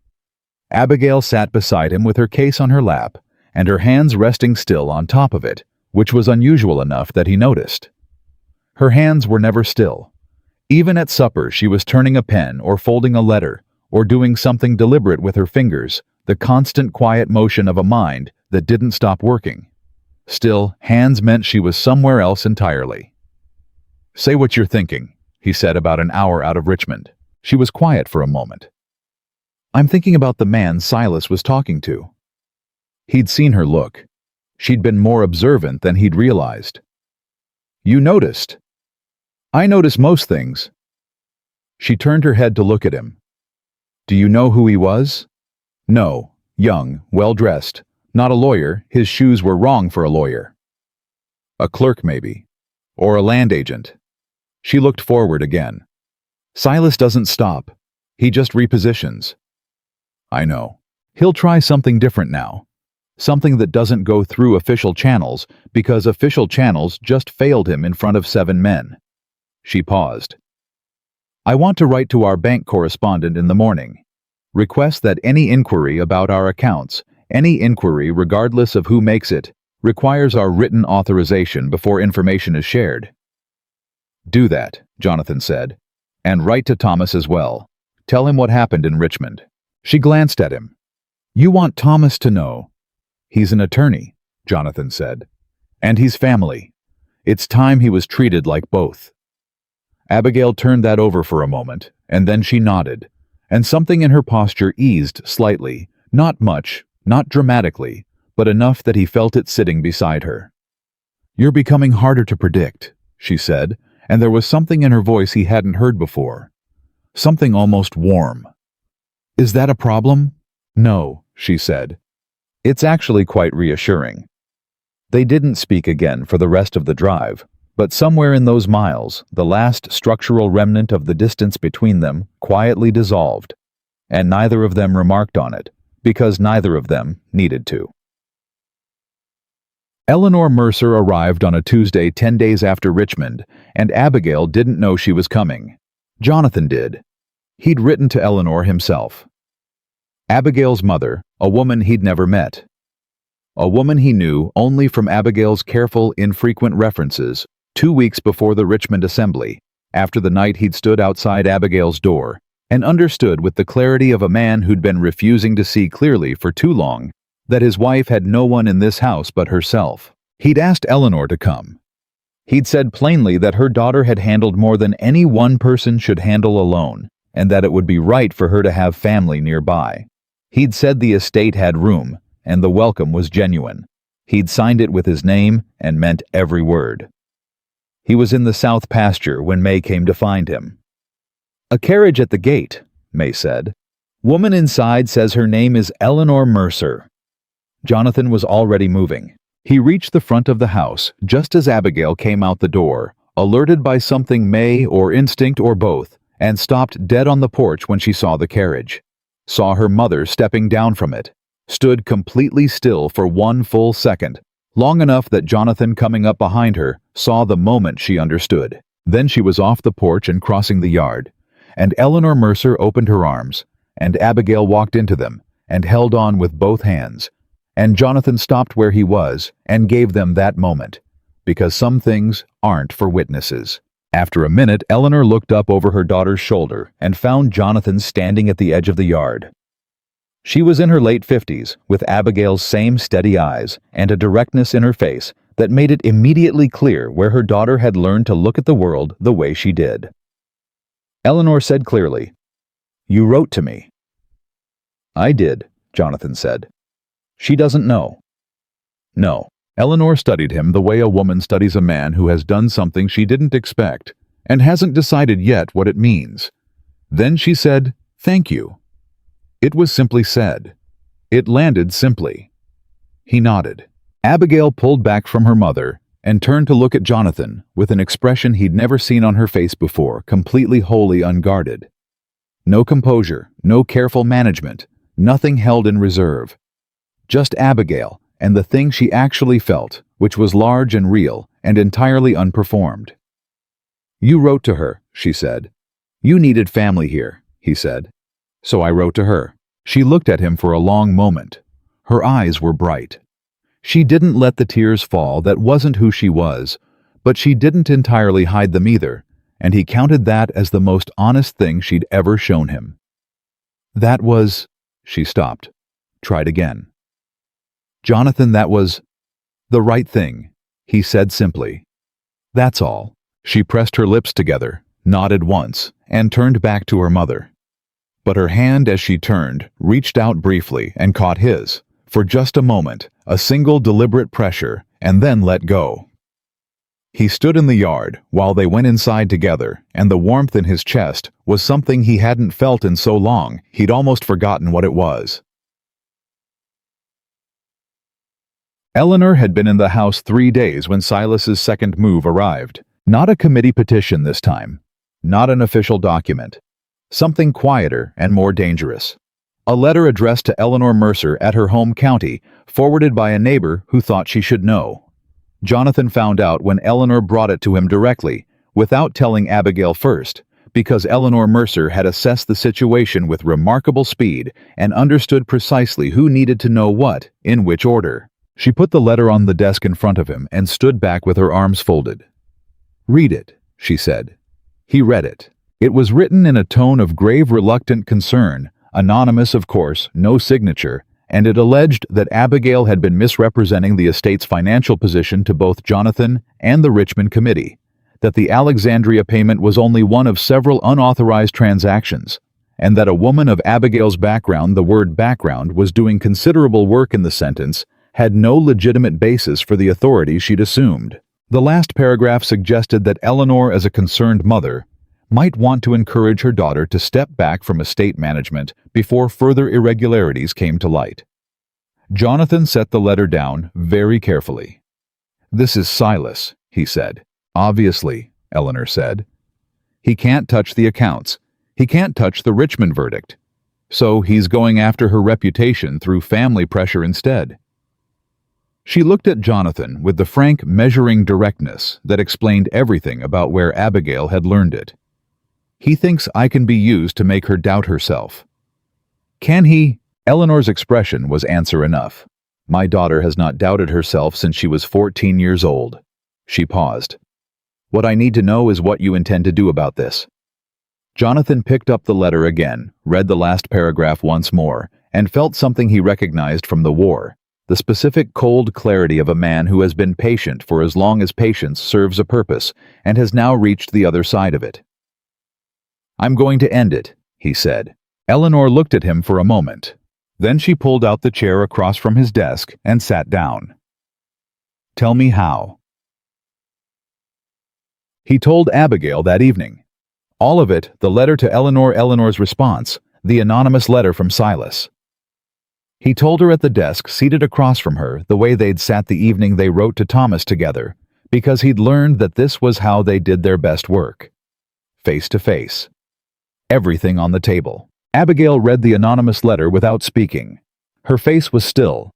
Abigail sat beside him with her case on her lap, and her hands resting still on top of it, which was unusual enough that he noticed. Her hands were never still. Even at supper she was turning a pen or folding a letter, or doing something deliberate with her fingers, the constant quiet motion of a mind that didn't stop working. Still, hands meant she was somewhere else entirely. "Say what you're thinking," he said about an hour out of Richmond. She was quiet for a moment. "I'm thinking about the man Silas was talking to." He'd seen her look. She'd been more observant than he'd realized. "You noticed?" "I notice most things." She turned her head to look at him. "Do you know who he was?" "No. Young, well-dressed. Not a lawyer. His shoes were wrong for a lawyer." "A clerk, maybe. Or a land agent." She looked forward again. "Silas doesn't stop. He just repositions." "I know. He'll try something different now. Something that doesn't go through official channels, because official channels just failed him in front of 7 men. She paused. "I want to write to our bank correspondent in the morning. Request that any inquiry about our accounts, any inquiry regardless of who makes it, requires our written authorization before information is shared." "Do that," Jonathan said. "And write to Thomas as well. Tell him what happened in Richmond." She glanced at him. "You want Thomas to know?" "He's an attorney," Jonathan said. "And he's family. It's time he was treated like both." Abigail turned that over for a moment, and then she nodded, and something in her posture eased slightly, not much, not dramatically, but enough that he felt it sitting beside her. "You're becoming harder to predict," she said, and there was something in her voice he hadn't heard before. Something almost warm. "Is that a problem?" "No," she said. "It's actually quite reassuring." They didn't speak again for the rest of the drive, but somewhere in those miles, the last structural remnant of the distance between them quietly dissolved, and neither of them remarked on it, because neither of them needed to. Eleanor Mercer arrived on a Tuesday 10 days after Richmond, and Abigail didn't know she was coming. Jonathan did. He'd written to Eleanor himself. Abigail's mother, a woman he'd never met. A woman he knew only from Abigail's careful, infrequent references 2 weeks before the Richmond Assembly, after the night he'd stood outside Abigail's door, and understood with the clarity of a man who'd been refusing to see clearly for too long that his wife had no one in this house but herself. He'd asked Eleanor to come. He'd said plainly that her daughter had handled more than any one person should handle alone, and that it would be right for her to have family nearby. He'd said the estate had room, and the welcome was genuine. He'd signed it with his name and meant every word. He was in the south pasture when May came to find him. "A carriage at the gate," May said. "Woman inside says her name is Eleanor Mercer." Jonathan was already moving. He reached the front of the house just as Abigail came out the door, alerted by something May or instinct or both, and stopped dead on the porch when she saw the carriage. Saw her mother stepping down from it. Stood completely still for 1 full second, long enough that Jonathan, coming up behind her, saw the moment she understood. Then she was off the porch and crossing the yard, and Eleanor Mercer opened her arms, and Abigail walked into them and held on with both hands, and Jonathan stopped where he was and gave them that moment, because some things aren't for witnesses. After a minute, Eleanor looked up over her daughter's shoulder and found Jonathan standing at the edge of the yard. She was in her late 50s, with Abigail's same steady eyes and a directness in her face that made it immediately clear where her daughter had learned to look at the world the way she did. Eleanor said clearly, "You wrote to me." "I did," Jonathan said. "She doesn't know." "No." Eleanor studied him the way a woman studies a man who has done something she didn't expect and hasn't decided yet what it means. Then she said, "Thank you." It was simply said. It landed simply. He nodded. Abigail pulled back from her mother and turned to look at Jonathan with an expression he'd never seen on her face before, completely wholly unguarded. No composure, no careful management, nothing held in reserve. Just Abigail and the thing she actually felt, which was large and real and entirely unperformed. "You wrote to her," she said. "You needed family here," he said. "So I wrote to her." She looked at him for a long moment. Her eyes were bright. She didn't let the tears fall. That wasn't who she was, but she didn't entirely hide them either, and he counted that as the most honest thing she'd ever shown him. "That was—" she stopped. tried again. "Jonathan, that was the right thing," he said simply. "That's all." She pressed her lips together, nodded once, and turned back to her mother. But her hand, as she turned, reached out briefly and caught his, for just a moment, a single deliberate pressure, and then let go. He stood in the yard while they went inside together, and the warmth in his chest was something he hadn't felt in so long he'd almost forgotten what it was. Eleanor had been in the house 3 days when Silas's second move arrived. Not a committee petition this time. Not an official document. Something quieter and more dangerous. A letter addressed to Eleanor Mercer at her home county, forwarded by a neighbor who thought she should know. Jonathan found out when Eleanor brought it to him directly, without telling Abigail first, because Eleanor Mercer had assessed the situation with remarkable speed and understood precisely who needed to know what, in which order. She put the letter on the desk in front of him and stood back with her arms folded. "Read it," she said. He read it. It was written in a tone of grave, reluctant concern, anonymous of course, no signature, and it alleged that Abigail had been misrepresenting the estate's financial position to both Jonathan and the Richmond Committee, that the Alexandria payment was only one of several unauthorized transactions, and that a woman of Abigail's background, the word background, was doing considerable work in the sentence, had no legitimate basis for the authority she'd assumed. The last paragraph suggested that Eleanor, as a concerned mother, might want to encourage her daughter to step back from estate management before further irregularities came to light. Jonathan set the letter down very carefully. "This is Silas," he said. "Obviously," Eleanor said. "He can't touch the accounts. He can't touch the Richmond verdict. So he's going after her reputation through family pressure instead." She looked at Jonathan with the frank, measuring directness that explained everything about where Abigail had learned it. "He thinks I can be used to make her doubt herself." "Can he?" Eleanor's expression was answer enough. "My daughter has not doubted herself since she was 14 years old." She paused. "What I need to know is what you intend to do about this." Jonathan picked up the letter again, read the last paragraph once more, and felt something he recognized from the war. The specific cold clarity of a man who has been patient for as long as patience serves a purpose, and has now reached the other side of it. "I'm going to end it," he said. Eleanor looked at him for a moment. Then she pulled out the chair across from his desk and sat down. "Tell me how." He told Abigail that evening. All of it, the letter to Eleanor, Eleanor's response, the anonymous letter from Silas. He told her at the desk, seated across from her, the way they'd sat the evening they wrote to Thomas together, because he'd learned that this was how they did their best work. Face to face. Everything on the table. Abigail read the anonymous letter without speaking. Her face was still.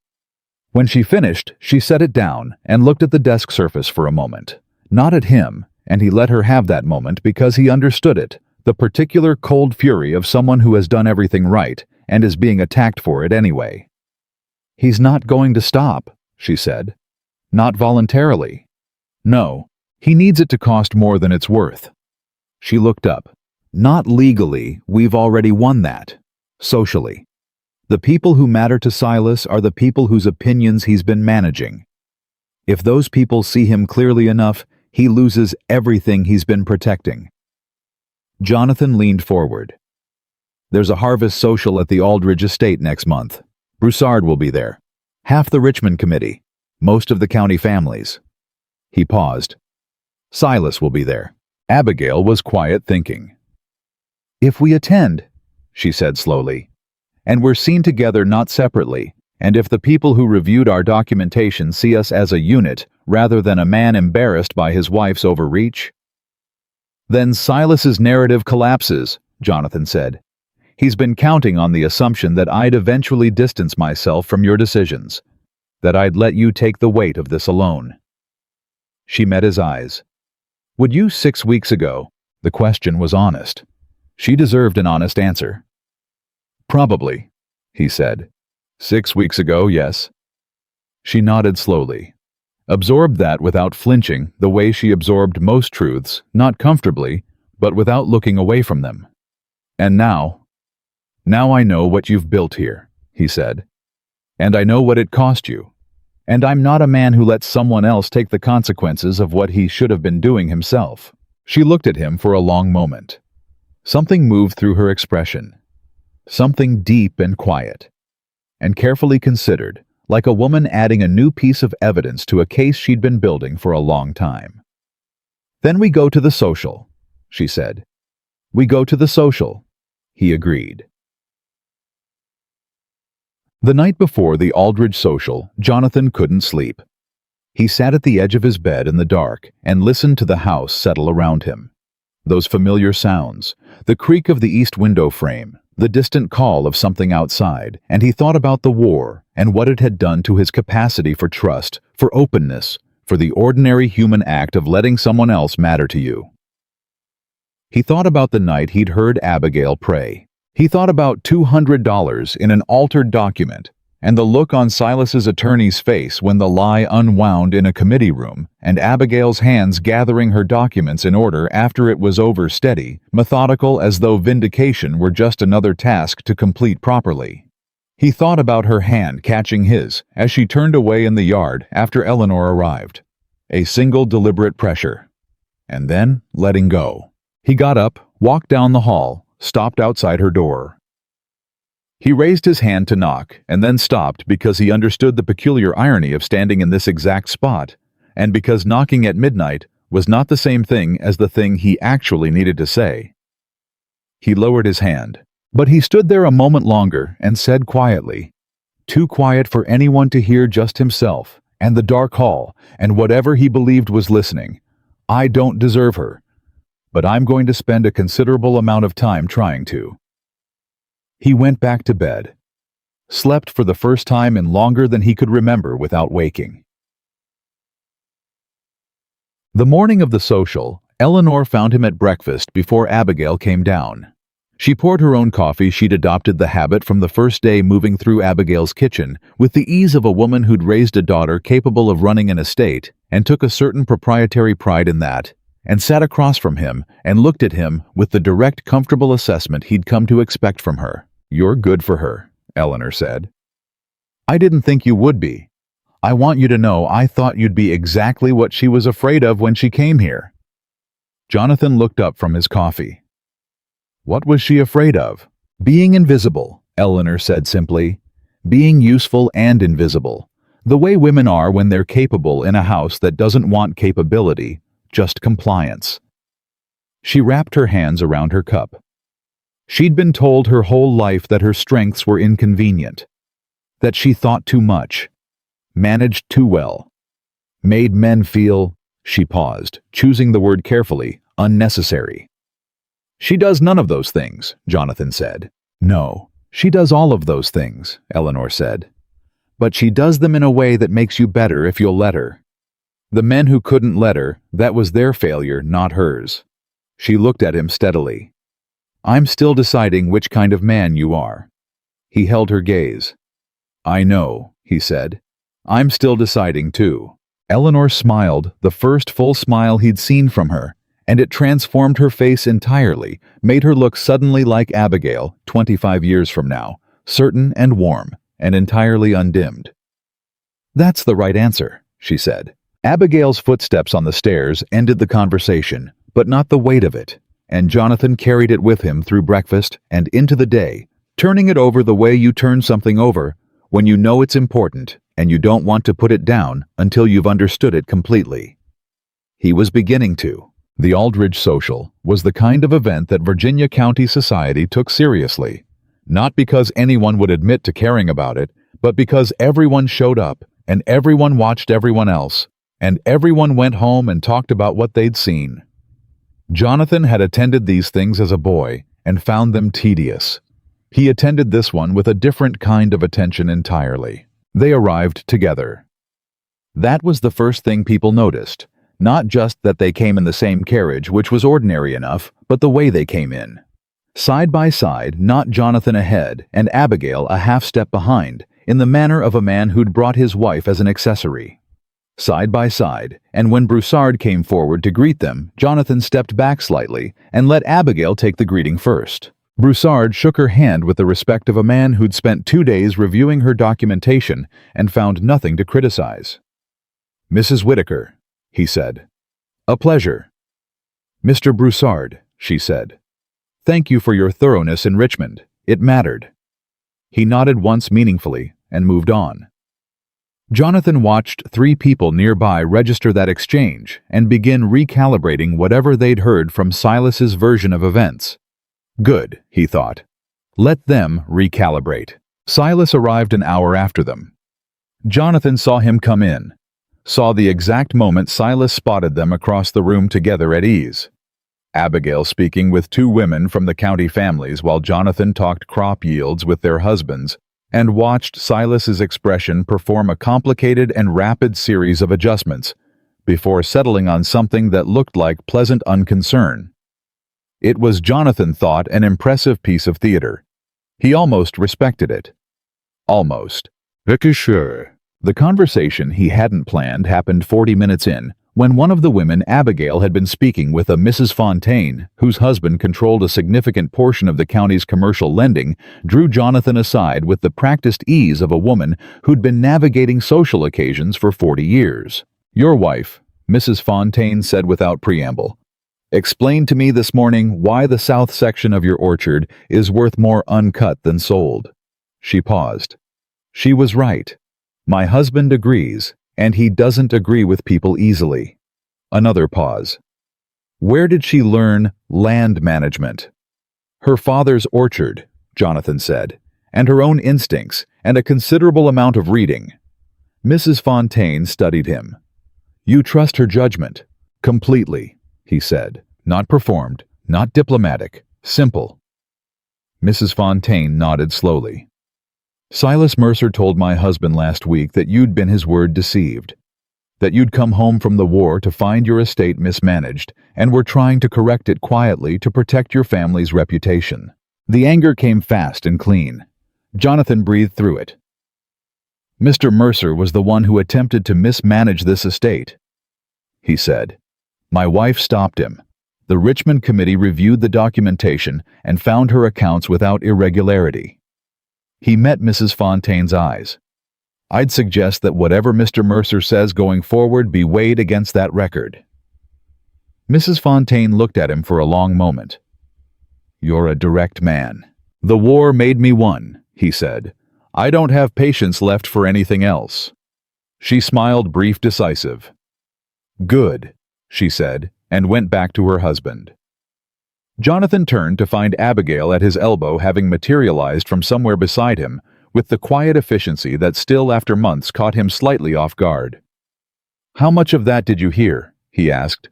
When she finished, she set it down and looked at the desk surface for a moment. Not at him, and he let her have that moment because he understood it, the particular cold fury of someone who has done everything right and is being attacked for it anyway. "He's not going to stop," she said. "Not voluntarily. No, he needs it to cost more than it's worth." She looked up. "Not legally, we've already won that. Socially. The people who matter to Silas are the people whose opinions he's been managing. If those people see him clearly enough, he loses everything he's been protecting." Jonathan leaned forward. "There's a harvest social at the Aldridge estate next month. Broussard will be there. Half the Richmond committee. Most of the county families." He paused. "Silas will be there." Abigail was quiet, thinking. "If we attend," she said slowly, "and we're seen together, not separately, and if the people who reviewed our documentation see us as a unit rather than a man embarrassed by his wife's overreach, then Silas's narrative collapses," Jonathan said. "He's been counting on the assumption that I'd eventually distance myself from your decisions, that I'd let you take the weight of this alone." She met his eyes. "Would you 6 weeks ago?" The question was honest. She deserved an honest answer. "Probably," he said. "6 weeks ago, yes." She nodded slowly. Absorbed that without flinching, the way she absorbed most truths, not comfortably, but without looking away from them. "And now I know what you've built here," he said. And I know what it cost you. And I'm not a man who lets someone else take the consequences of what he should have been doing himself." She looked at him for a long moment. Something moved through her expression. Something deep and quiet. And carefully considered, like a woman adding a new piece of evidence to a case she'd been building for a long time. "Then we go to the social," she said. "We go to the social," he agreed. The night before the Aldridge social, Jonathan couldn't sleep. He sat at the edge of his bed in the dark and listened to the house settle around him. Those familiar sounds, the creak of the east window frame, the distant call of something outside, and he thought about the war and what it had done to his capacity for trust, for openness, for the ordinary human act of letting someone else matter to you. He thought about the night he'd heard Abigail pray. He thought about $200 in an altered document, and the look on Silas's attorney's face when the lie unwound in a committee room, and Abigail's hands gathering her documents in order after it was over, steady, methodical, as though vindication were just another task to complete properly. He thought about her hand catching his as she turned away in the yard after Eleanor arrived. A single deliberate pressure. And then letting go. He got up, walked down the hall, stopped outside her door. He raised his hand to knock, and then stopped because he understood the peculiar irony of standing in this exact spot, and because knocking at midnight was not the same thing as the thing he actually needed to say. He lowered his hand, but he stood there a moment longer and said quietly, too quiet for anyone to hear, just himself, and the dark hall, and whatever he believed was listening, "I don't deserve her, but I'm going to spend a considerable amount of time trying to." He went back to bed, slept for the first time in longer than he could remember without waking. The morning of the social, Eleanor found him at breakfast before Abigail came down. She poured her own coffee. She'd adopted the habit from the first day moving through Abigail's kitchen, with the ease of a woman who'd raised a daughter capable of running an estate, and took a certain proprietary pride in that, and sat across from him and looked at him with the direct, comfortable assessment he'd come to expect from her. "You're good for her," Eleanor said. "I didn't think you would be. I want you to know I thought you'd be exactly what she was afraid of when she came here." Jonathan looked up from his coffee. What was she afraid of? "Being invisible," Eleanor said simply. "Being useful and invisible. The way women are when they're capable in a house that doesn't want capability, just compliance." She wrapped her hands around her cup. She'd been told her whole life that her strengths were inconvenient, that she thought too much, managed too well, made men feel, she paused, choosing the word carefully, unnecessary. "She does none of those things," Jonathan said. "No, she does all of those things," Eleanor said. "But she does them in a way that makes you better if you'll let her. The men who couldn't let her, that was their failure, not hers." She looked at him steadily. "I'm still deciding which kind of man you are." He held her gaze. "I know," he said. "I'm still deciding too." Eleanor smiled, the first full smile he'd seen from her, and it transformed her face entirely, made her look suddenly like Abigail, 25 years from now, certain and warm, and entirely undimmed. "That's the right answer," she said. Abigail's footsteps on the stairs ended the conversation, but not the weight of it, and Jonathan carried it with him through breakfast and into the day, turning it over the way you turn something over when you know it's important and you don't want to put it down until you've understood it completely. He was beginning to. The Aldridge social was the kind of event that Virginia County society took seriously, not because anyone would admit to caring about it, but because everyone showed up and everyone watched everyone else, and everyone went home and talked about what they'd seen. Jonathan had attended these things as a boy and found them tedious. He attended this one with a different kind of attention entirely. They arrived together. That was the first thing people noticed. Not just that they came in the same carriage, which was ordinary enough, but the way they came in. Side by side, not Jonathan ahead and Abigail a half step behind, in the manner of a man who'd brought his wife as an accessory. Side by side, and when Broussard came forward to greet them, Jonathan stepped back slightly and let Abigail take the greeting first. Broussard shook her hand with the respect of a man who'd spent 2 days reviewing her documentation and found nothing to criticize. "Mrs. Whitaker," he said. "A pleasure." "Mr. Broussard," she said. "Thank you for your thoroughness in Richmond. It mattered." He nodded once meaningfully and moved on. Jonathan watched 3 people nearby register that exchange and begin recalibrating whatever they'd heard from Silas's version of events. Good, he thought. Let them recalibrate. Silas arrived an hour after them. Jonathan saw him come in, saw the exact moment Silas spotted them across the room together at ease. Abigail speaking with 2 women from the county families while Jonathan talked crop yields with their husbands and watched Silas's expression perform a complicated and rapid series of adjustments before settling on something that looked like pleasant unconcern. It was, Jonathan thought, an impressive piece of theater. He almost respected it. Almost. Sure. The conversation he hadn't planned happened 40 minutes in, when one of the women Abigail had been speaking with, a Mrs. Fontaine, whose husband controlled a significant portion of the county's commercial lending, drew Jonathan aside with the practiced ease of a woman who'd been navigating social occasions for 40 years. "Your wife," Mrs. Fontaine said without preamble, "explained to me this morning why the south section of your orchard is worth more uncut than sold." She paused. "She was right. My husband agrees, and he doesn't agree with people easily." Another pause. "Where did she learn land management?" "Her father's orchard," Jonathan said, "and her own instincts, and a considerable amount of reading." Mrs. Fontaine studied him. "You trust her judgment?" "Completely," he said. "Not performed, not diplomatic, simple." Mrs. Fontaine nodded slowly. "Silas Mercer told my husband last week that you'd been, his word, deceived. That you'd come home from the war to find your estate mismanaged and were trying to correct it quietly to protect your family's reputation." The anger came fast and clean. Jonathan breathed through it. "Mr. Mercer was the one who attempted to mismanage this estate," he said. "My wife stopped him. The Richmond committee reviewed the documentation and found her accounts without irregularity." He met Mrs. Fontaine's eyes. "I'd suggest that whatever Mr. Mercer says going forward be weighed against that record." Mrs. Fontaine looked at him for a long moment. "You're a direct man." "The war made me one," he said. "I don't have patience left for anything else." She smiled, brief, decisive. "Good," she said, and went back to her husband. Jonathan turned to find Abigail at his elbow, having materialized from somewhere beside him, with the quiet efficiency that still after months caught him slightly off guard. "How much of that did you hear?" he asked.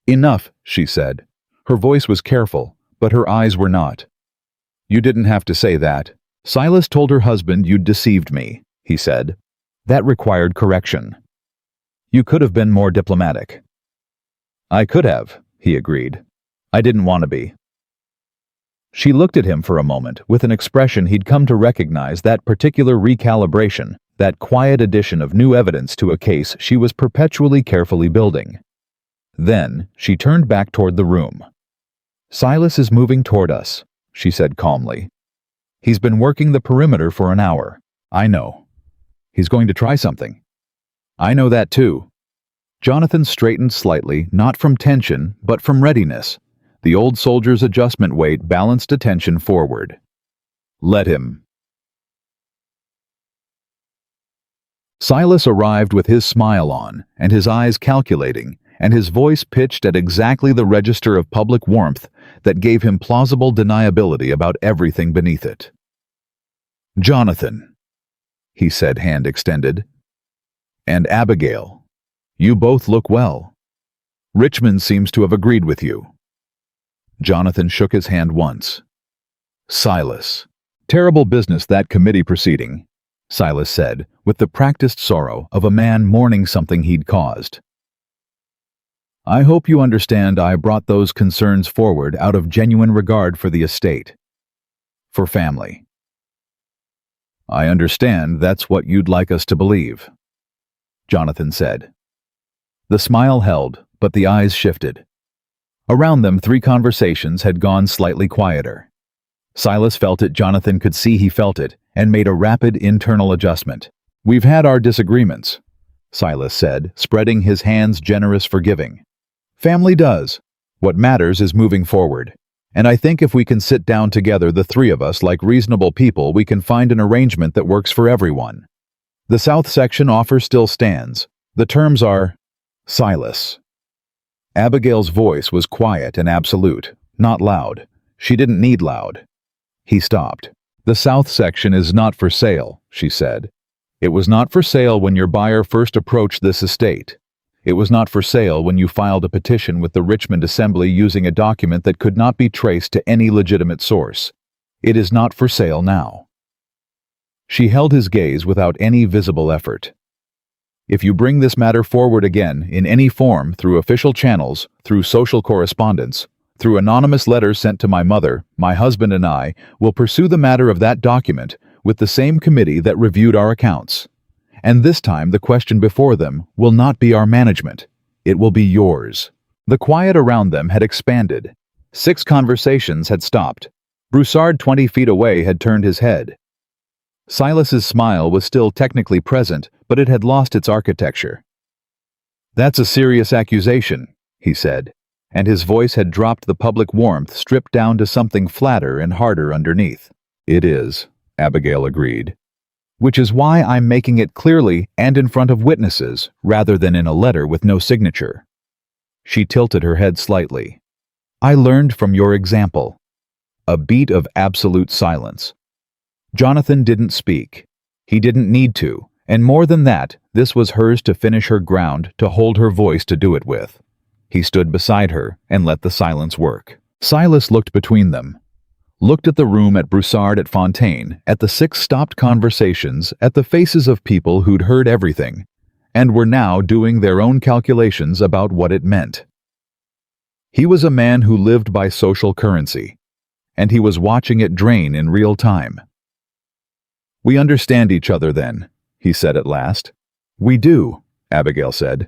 "Enough," she said. Her voice was careful, but her eyes were not. "You didn't have to say that. Silas told her husband you'd deceived me," he said. "That required correction. You could have been more diplomatic." "I could have," he agreed. "I didn't want to be." She looked at him for a moment with an expression he'd come to recognize, that particular recalibration, that quiet addition of new evidence to a case she was perpetually carefully building. Then she turned back toward the room. "Silas is moving toward us," she said calmly. "He's been working the perimeter for an hour. I know. He's going to try something. I know that too." Jonathan straightened slightly, not from tension, but from readiness. The old soldier's adjustment weight balanced attention forward. "Let him." Silas arrived with his smile on, and his eyes calculating, and his voice pitched at exactly the register of public warmth that gave him plausible deniability about everything beneath it. "Jonathan," he said, hand extended, "and Abigail, you both look well. Richmond seems to have agreed with you." Jonathan shook his hand once. "Silas. Terrible business, that committee proceeding," Silas said, with the practiced sorrow of a man mourning something he'd caused. "I hope you understand I brought those concerns forward out of genuine regard for the estate. For family." "I understand that's what you'd like us to believe," Jonathan said. The smile held, but the eyes shifted. Around them, 3 conversations had gone slightly quieter. Silas felt it, Jonathan could see he felt it, and made a rapid internal adjustment. "We've had our disagreements," Silas said, spreading his hands generous forgiving. "Family does. What matters is moving forward. And I think if we can sit down together, the three of us, like reasonable people, we can find an arrangement that works for everyone. The South Section offer still stands. The terms are—" Silas. Abigail's voice was quiet and absolute, not loud. She didn't need loud. He stopped. "The South Section is not for sale," she said. "It was not for sale when your buyer first approached this estate. It was not for sale when you filed a petition with the Richmond Assembly using a document that could not be traced to any legitimate source. It is not for sale now." She held his gaze without any visible effort. "If you bring this matter forward again, in any form, through official channels, through social correspondence, through anonymous letters sent to my mother, my husband and I will pursue the matter of that document with the same committee that reviewed our accounts. And this time the question before them will not be our management. It will be yours." The quiet around them had expanded. 6 conversations had stopped. Broussard 20 feet away had turned his head. Silas's smile was still technically present, but it had lost its architecture. "That's a serious accusation," he said, and his voice had dropped the public warmth, stripped down to something flatter and harder underneath. "It is," Abigail agreed. "Which is why I'm making it clearly and in front of witnesses, rather than in a letter with no signature." She tilted her head slightly. "I learned from your example." A beat of absolute silence. Jonathan didn't speak. He didn't need to, and more than that, this was hers to finish her ground, to hold her voice, to do it with. He stood beside her and let the silence work. Silas looked between them. Looked at the room, at Broussard, at Fontaine, at the 6 stopped conversations, at the faces of people who'd heard everything, and were now doing their own calculations about what it meant. He was a man who lived by social currency, and he was watching it drain in real time. "We understand each other then," he said at last. "We do," Abigail said.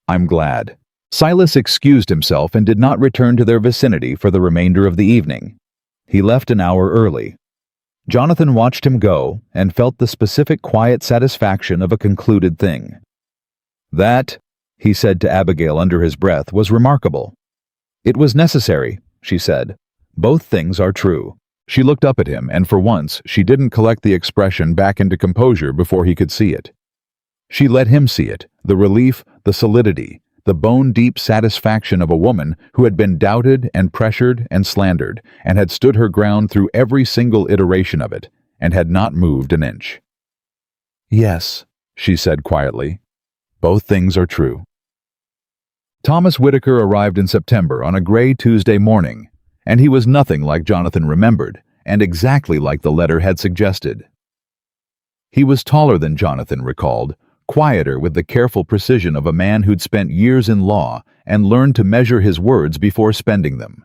"I'm glad." Silas excused himself and did not return to their vicinity for the remainder of the evening. He left an hour early. Jonathan watched him go and felt the specific quiet satisfaction of a concluded thing. "That," he said to Abigail under his breath, "was remarkable." "It was necessary," she said. "Both things are true." She looked up at him, and for once she didn't collect the expression back into composure before he could see it. She let him see it, the relief, the solidity, the bone-deep satisfaction of a woman who had been doubted and pressured and slandered, and had stood her ground through every single iteration of it, and had not moved an inch. "Yes," she said quietly. "Both things are true." Thomas Whitaker arrived in September on a gray Tuesday morning, and he was nothing like Jonathan remembered, and exactly like the letter had suggested. He was taller than Jonathan recalled, quieter, with the careful precision of a man who'd spent years in law and learned to measure his words before spending them.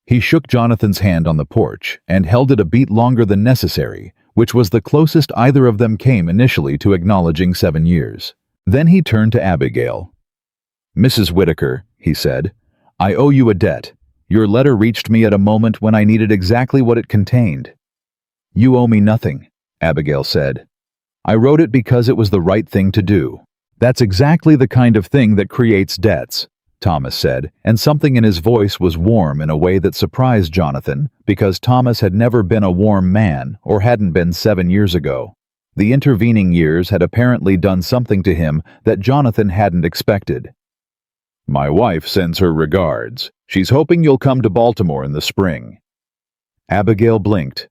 He shook Jonathan's hand on the porch and held it a beat longer than necessary, which was the closest either of them came initially to acknowledging 7 years. Then he turned to Abigail. "Mrs. Whitaker," he said, "I owe you a debt. Your letter reached me at a moment when I needed exactly what it contained." "You owe me nothing," Abigail said. "I wrote it because it was the right thing to do." "That's exactly the kind of thing that creates debts," Thomas said, and something in his voice was warm in a way that surprised Jonathan, because Thomas had never been a warm man, or hadn't been 7 years ago. The intervening years had apparently done something to him that Jonathan hadn't expected. "My wife sends her regards. She's hoping you'll come to Baltimore in the spring." Abigail blinked.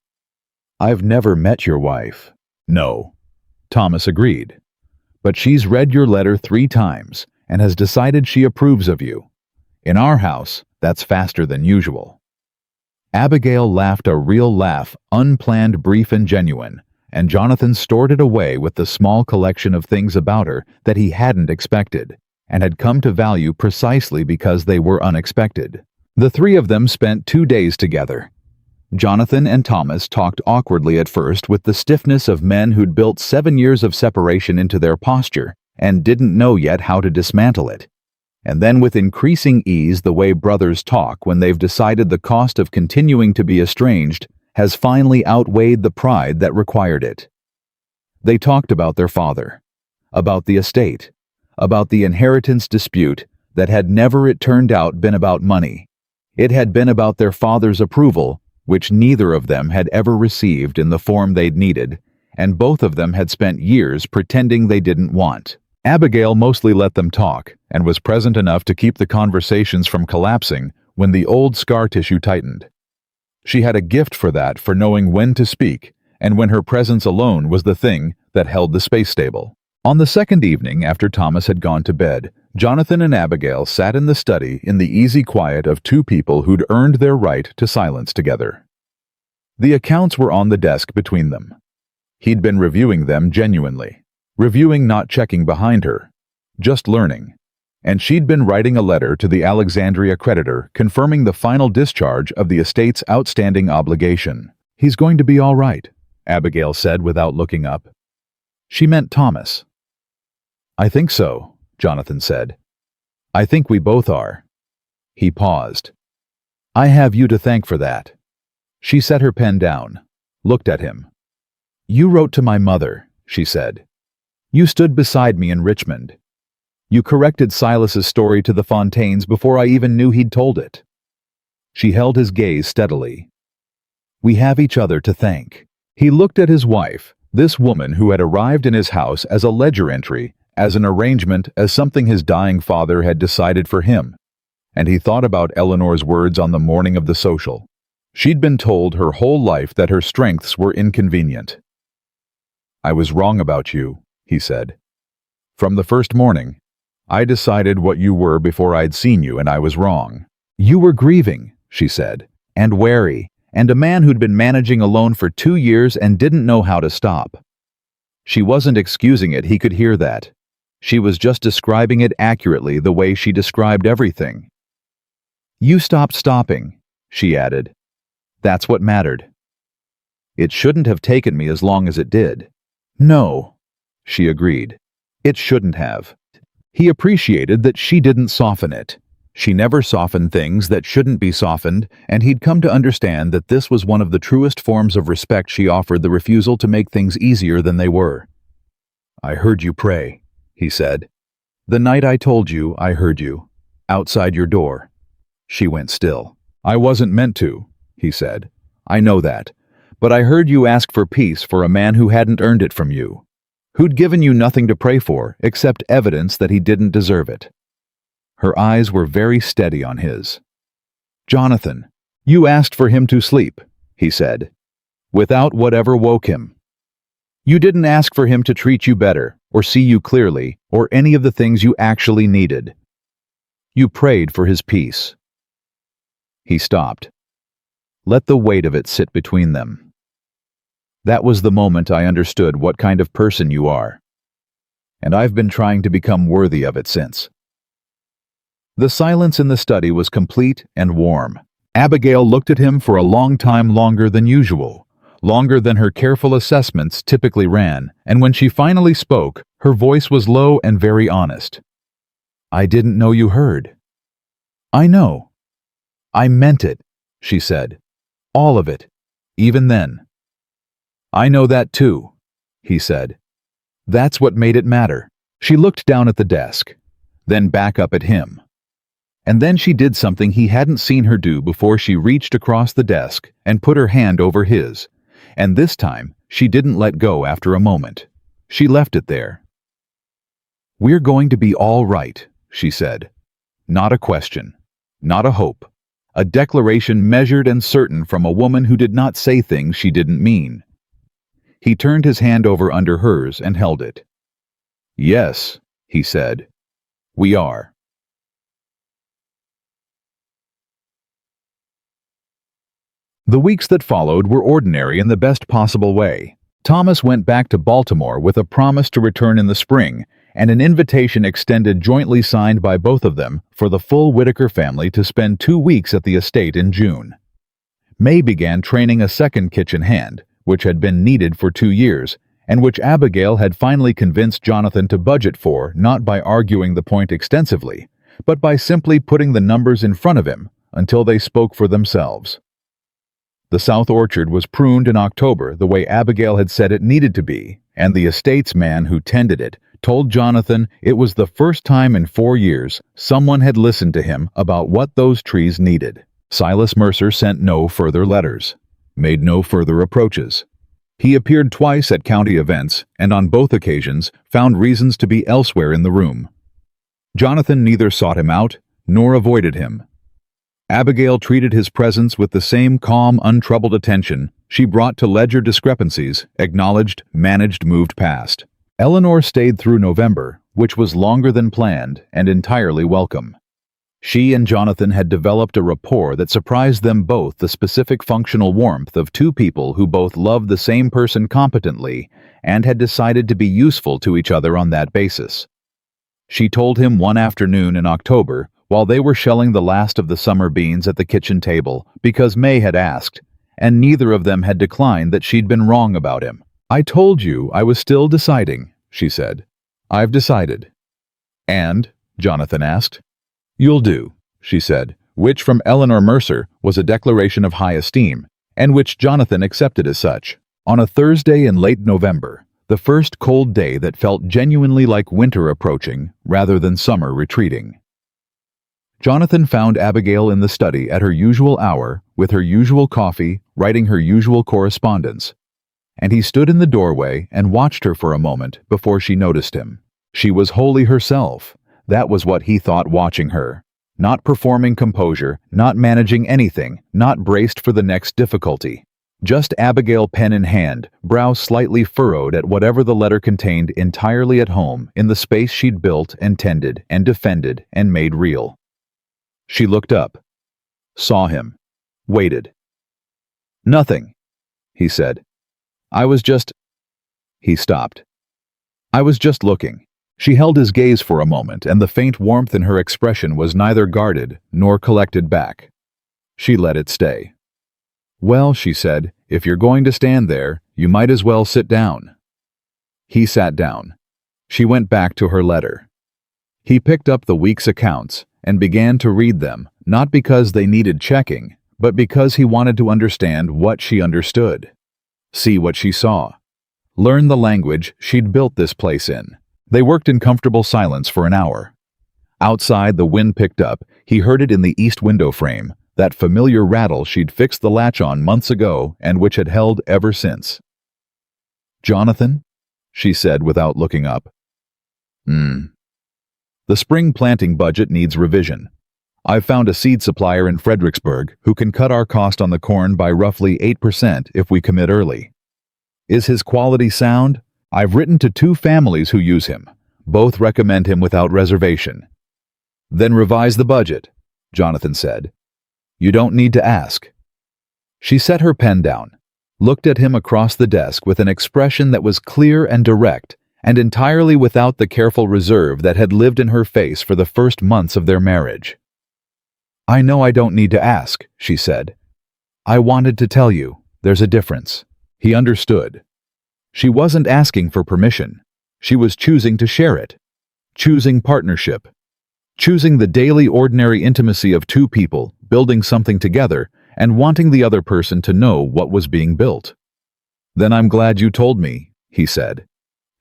"I've never met your wife." "No," Thomas agreed. "But she's read your letter 3 times and has decided she approves of you. In our house, that's faster than usual." Abigail laughed a real laugh, unplanned, brief, and genuine, and Jonathan stored it away with the small collection of things about her that he hadn't expected, and had come to value precisely because they were unexpected. The 3 of them spent 2 days together. Jonathan and Thomas talked awkwardly at first, with the stiffness of men who'd built 7 years of separation into their posture and didn't know yet how to dismantle it. And then with increasing ease, the way brothers talk when they've decided the cost of continuing to be estranged has finally outweighed the pride that required it. They talked about their father, about the estate, about the inheritance dispute that had never, it turned out, been about money. It had been about their father's approval, which neither of them had ever received in the form they'd needed, and both of them had spent years pretending they didn't want. Abigail mostly let them talk and was present enough to keep the conversations from collapsing when the old scar tissue tightened. She had a gift for that, for knowing when to speak, and when her presence alone was the thing that held the space stable. On the second evening after Thomas had gone to bed, Jonathan and Abigail sat in the study in the easy quiet of two people who'd earned their right to silence together. The accounts were on the desk between them. He'd been reviewing them genuinely. Reviewing, not checking behind her. Just learning. And she'd been writing a letter to the Alexandria creditor confirming the final discharge of the estate's outstanding obligation. "He's going to be all right," Abigail said without looking up. She meant Thomas. "I think so," Jonathan said. "I think we both are." He paused. "I have you to thank for that." She set her pen down, looked at him. "You wrote to my mother," she said. "You stood beside me in Richmond. You corrected Silas's story to the Fontaines before I even knew he'd told it." She held his gaze steadily. "We have each other to thank." He looked at his wife, this woman who had arrived in his house as a ledger entry, as an arrangement, as something his dying father had decided for him. And he thought about Eleanor's words on the morning of the social. She'd been told her whole life that her strengths were inconvenient. "I was wrong about you," he said. "From the first morning, I decided what you were before I'd seen you, and I was wrong." "You were grieving," she said, "and wary, and a man who'd been managing alone for 2 years and didn't know how to stop." She wasn't excusing it, he could hear that. She was just describing it accurately the way she described everything. "You stopped stopping," she added. "That's what mattered." "It shouldn't have taken me as long as it did." "No," she agreed. "It shouldn't have." He appreciated that she didn't soften it. She never softened things that shouldn't be softened, and he'd come to understand that this was one of the truest forms of respect she offered, the refusal to make things easier than they were. "I heard you pray," he said. "The night I told you, I heard you. Outside your door." She went still. "I wasn't meant to," he said. "I know that. But I heard you ask for peace for a man who hadn't earned it from you, who'd given you nothing to pray for except evidence that he didn't deserve it." Her eyes were very steady on his. "Jonathan, you asked for him to sleep," he said, "without whatever woke him. You didn't ask for him to treat you better, or see you clearly, or any of the things you actually needed. You prayed for his peace." He stopped. Let the weight of it sit between them. "That was the moment I understood what kind of person you are. And I've been trying to become worthy of it since." The silence in the study was complete and warm. Abigail looked at him for a long time, longer than usual, longer than her careful assessments typically ran, and when she finally spoke, her voice was low and very honest. "I didn't know you heard." "I know. I meant it," she said. "All of it, even then." "I know that too," he said. "That's what made it matter." She looked down at the desk, then back up at him. And then she did something he hadn't seen her do before. She reached across the desk and put her hand over his, and this time she didn't let go after a moment. She left it there. "We're going to be all right," she said. Not a question, not a hope. A declaration measured and certain from a woman who did not say things she didn't mean. He turned his hand over under hers and held it. "Yes," he said, "we are." The weeks that followed were ordinary in the best possible way. Thomas went back to Baltimore with a promise to return in the spring, and an invitation extended jointly signed by both of them for the full Whitaker family to spend 2 weeks at the estate in June. May began training a second kitchen hand, which had been needed for 2 years, and which Abigail had finally convinced Jonathan to budget for, not by arguing the point extensively, but by simply putting the numbers in front of him until they spoke for themselves. The south orchard was pruned in October the way Abigail had said it needed to be, and the estate's man who tended it told Jonathan it was the first time in 4 years someone had listened to him about what those trees needed. Silas Mercer sent no further letters, made no further approaches. He appeared twice at county events, and on both occasions found reasons to be elsewhere in the room. Jonathan neither sought him out nor avoided him. Abigail treated his presence with the same calm, untroubled attention she brought to ledger discrepancies, acknowledged, managed, moved past. Eleanor stayed through November, which was longer than planned and entirely welcome. She and Jonathan had developed a rapport that surprised them both, the specific functional warmth of two people who both loved the same person competently and had decided to be useful to each other on that basis. She told him one afternoon in October, while they were shelling the last of the summer beans at the kitchen table, because May had asked, and neither of them had declined that she'd been wrong about him. "I told you I was still deciding," she said. "I've decided." "And?" Jonathan asked. "You'll do," she said, which from Eleanor Mercer was a declaration of high esteem, and which Jonathan accepted as such. On a Thursday in late November, the first cold day that felt genuinely like winter approaching rather than summer retreating, Jonathan found Abigail in the study at her usual hour, with her usual coffee, writing her usual correspondence, and he stood in the doorway and watched her for a moment before she noticed him. She was wholly herself. That was what he thought watching her. Not performing composure, not managing anything, not braced for the next difficulty. Just Abigail, pen in hand, brow slightly furrowed at whatever the letter contained, entirely at home in the space she'd built and tended and defended and made real. She looked up, saw him, waited. "Nothing," he said. "I was just—" He stopped. "I was just looking." She held his gaze for a moment, and the faint warmth in her expression was neither guarded nor collected back. She let it stay. "Well," she said, "if you're going to stand there, you might as well sit down." He sat down. She went back to her letter. He picked up the week's accounts and began to read them, not because they needed checking, but because he wanted to understand what she understood. See what she saw. Learn the language she'd built this place in. They worked in comfortable silence for an hour. Outside, the wind picked up. He heard it in the east window frame, that familiar rattle she'd fixed the latch on months ago and which had held ever since. "Jonathan?" she said without looking up. "The spring planting budget needs revision. I've found a seed supplier in Fredericksburg who can cut our cost on the corn by roughly 8% if we commit early. Is his quality sound? I've written to 2 families who use him. Both recommend him without reservation." "Then revise the budget," Jonathan said. "You don't need to ask." She set her pen down, looked at him across the desk with an expression that was clear and direct, and entirely without the careful reserve that had lived in her face for the first months of their marriage. "I know I don't need to ask," she said. "I wanted to tell you, there's a difference." He understood. She wasn't asking for permission. She was choosing to share it. Choosing partnership. Choosing the daily ordinary intimacy of 2 people, building something together, and wanting the other person to know what was being built. "Then I'm glad you told me," he said.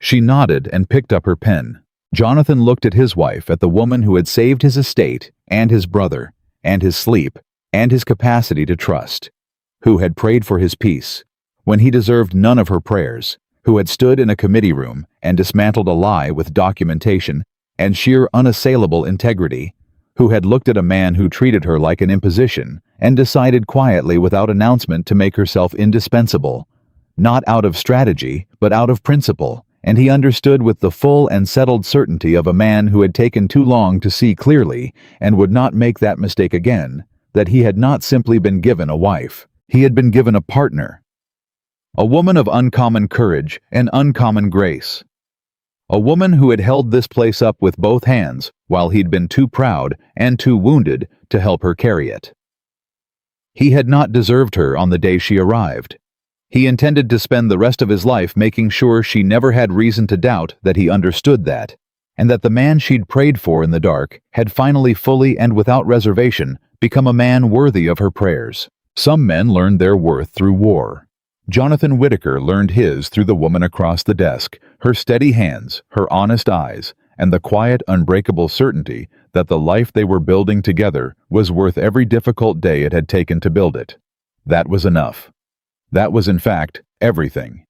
She nodded and picked up her pen. Jonathan looked at his wife, at the woman who had saved his estate, and his brother, and his sleep, and his capacity to trust, who had prayed for his peace, when he deserved none of her prayers, who had stood in a committee room and dismantled a lie with documentation and sheer unassailable integrity, who had looked at a man who treated her like an imposition and decided quietly without announcement to make herself indispensable, not out of strategy, but out of principle, and he understood with the full and settled certainty of a man who had taken too long to see clearly and would not make that mistake again, that he had not simply been given a wife, he had been given a partner. A woman of uncommon courage and uncommon grace. A woman who had held this place up with both hands while he'd been too proud and too wounded to help her carry it. He had not deserved her on the day she arrived. He intended to spend the rest of his life making sure she never had reason to doubt that he understood that, and that the man she'd prayed for in the dark had finally fully and without reservation become a man worthy of her prayers. Some men learned their worth through war. Jonathan Whitaker learned his through the woman across the desk, her steady hands, her honest eyes, and the quiet, unbreakable certainty that the life they were building together was worth every difficult day it had taken to build it. That was enough. That was, in fact, everything.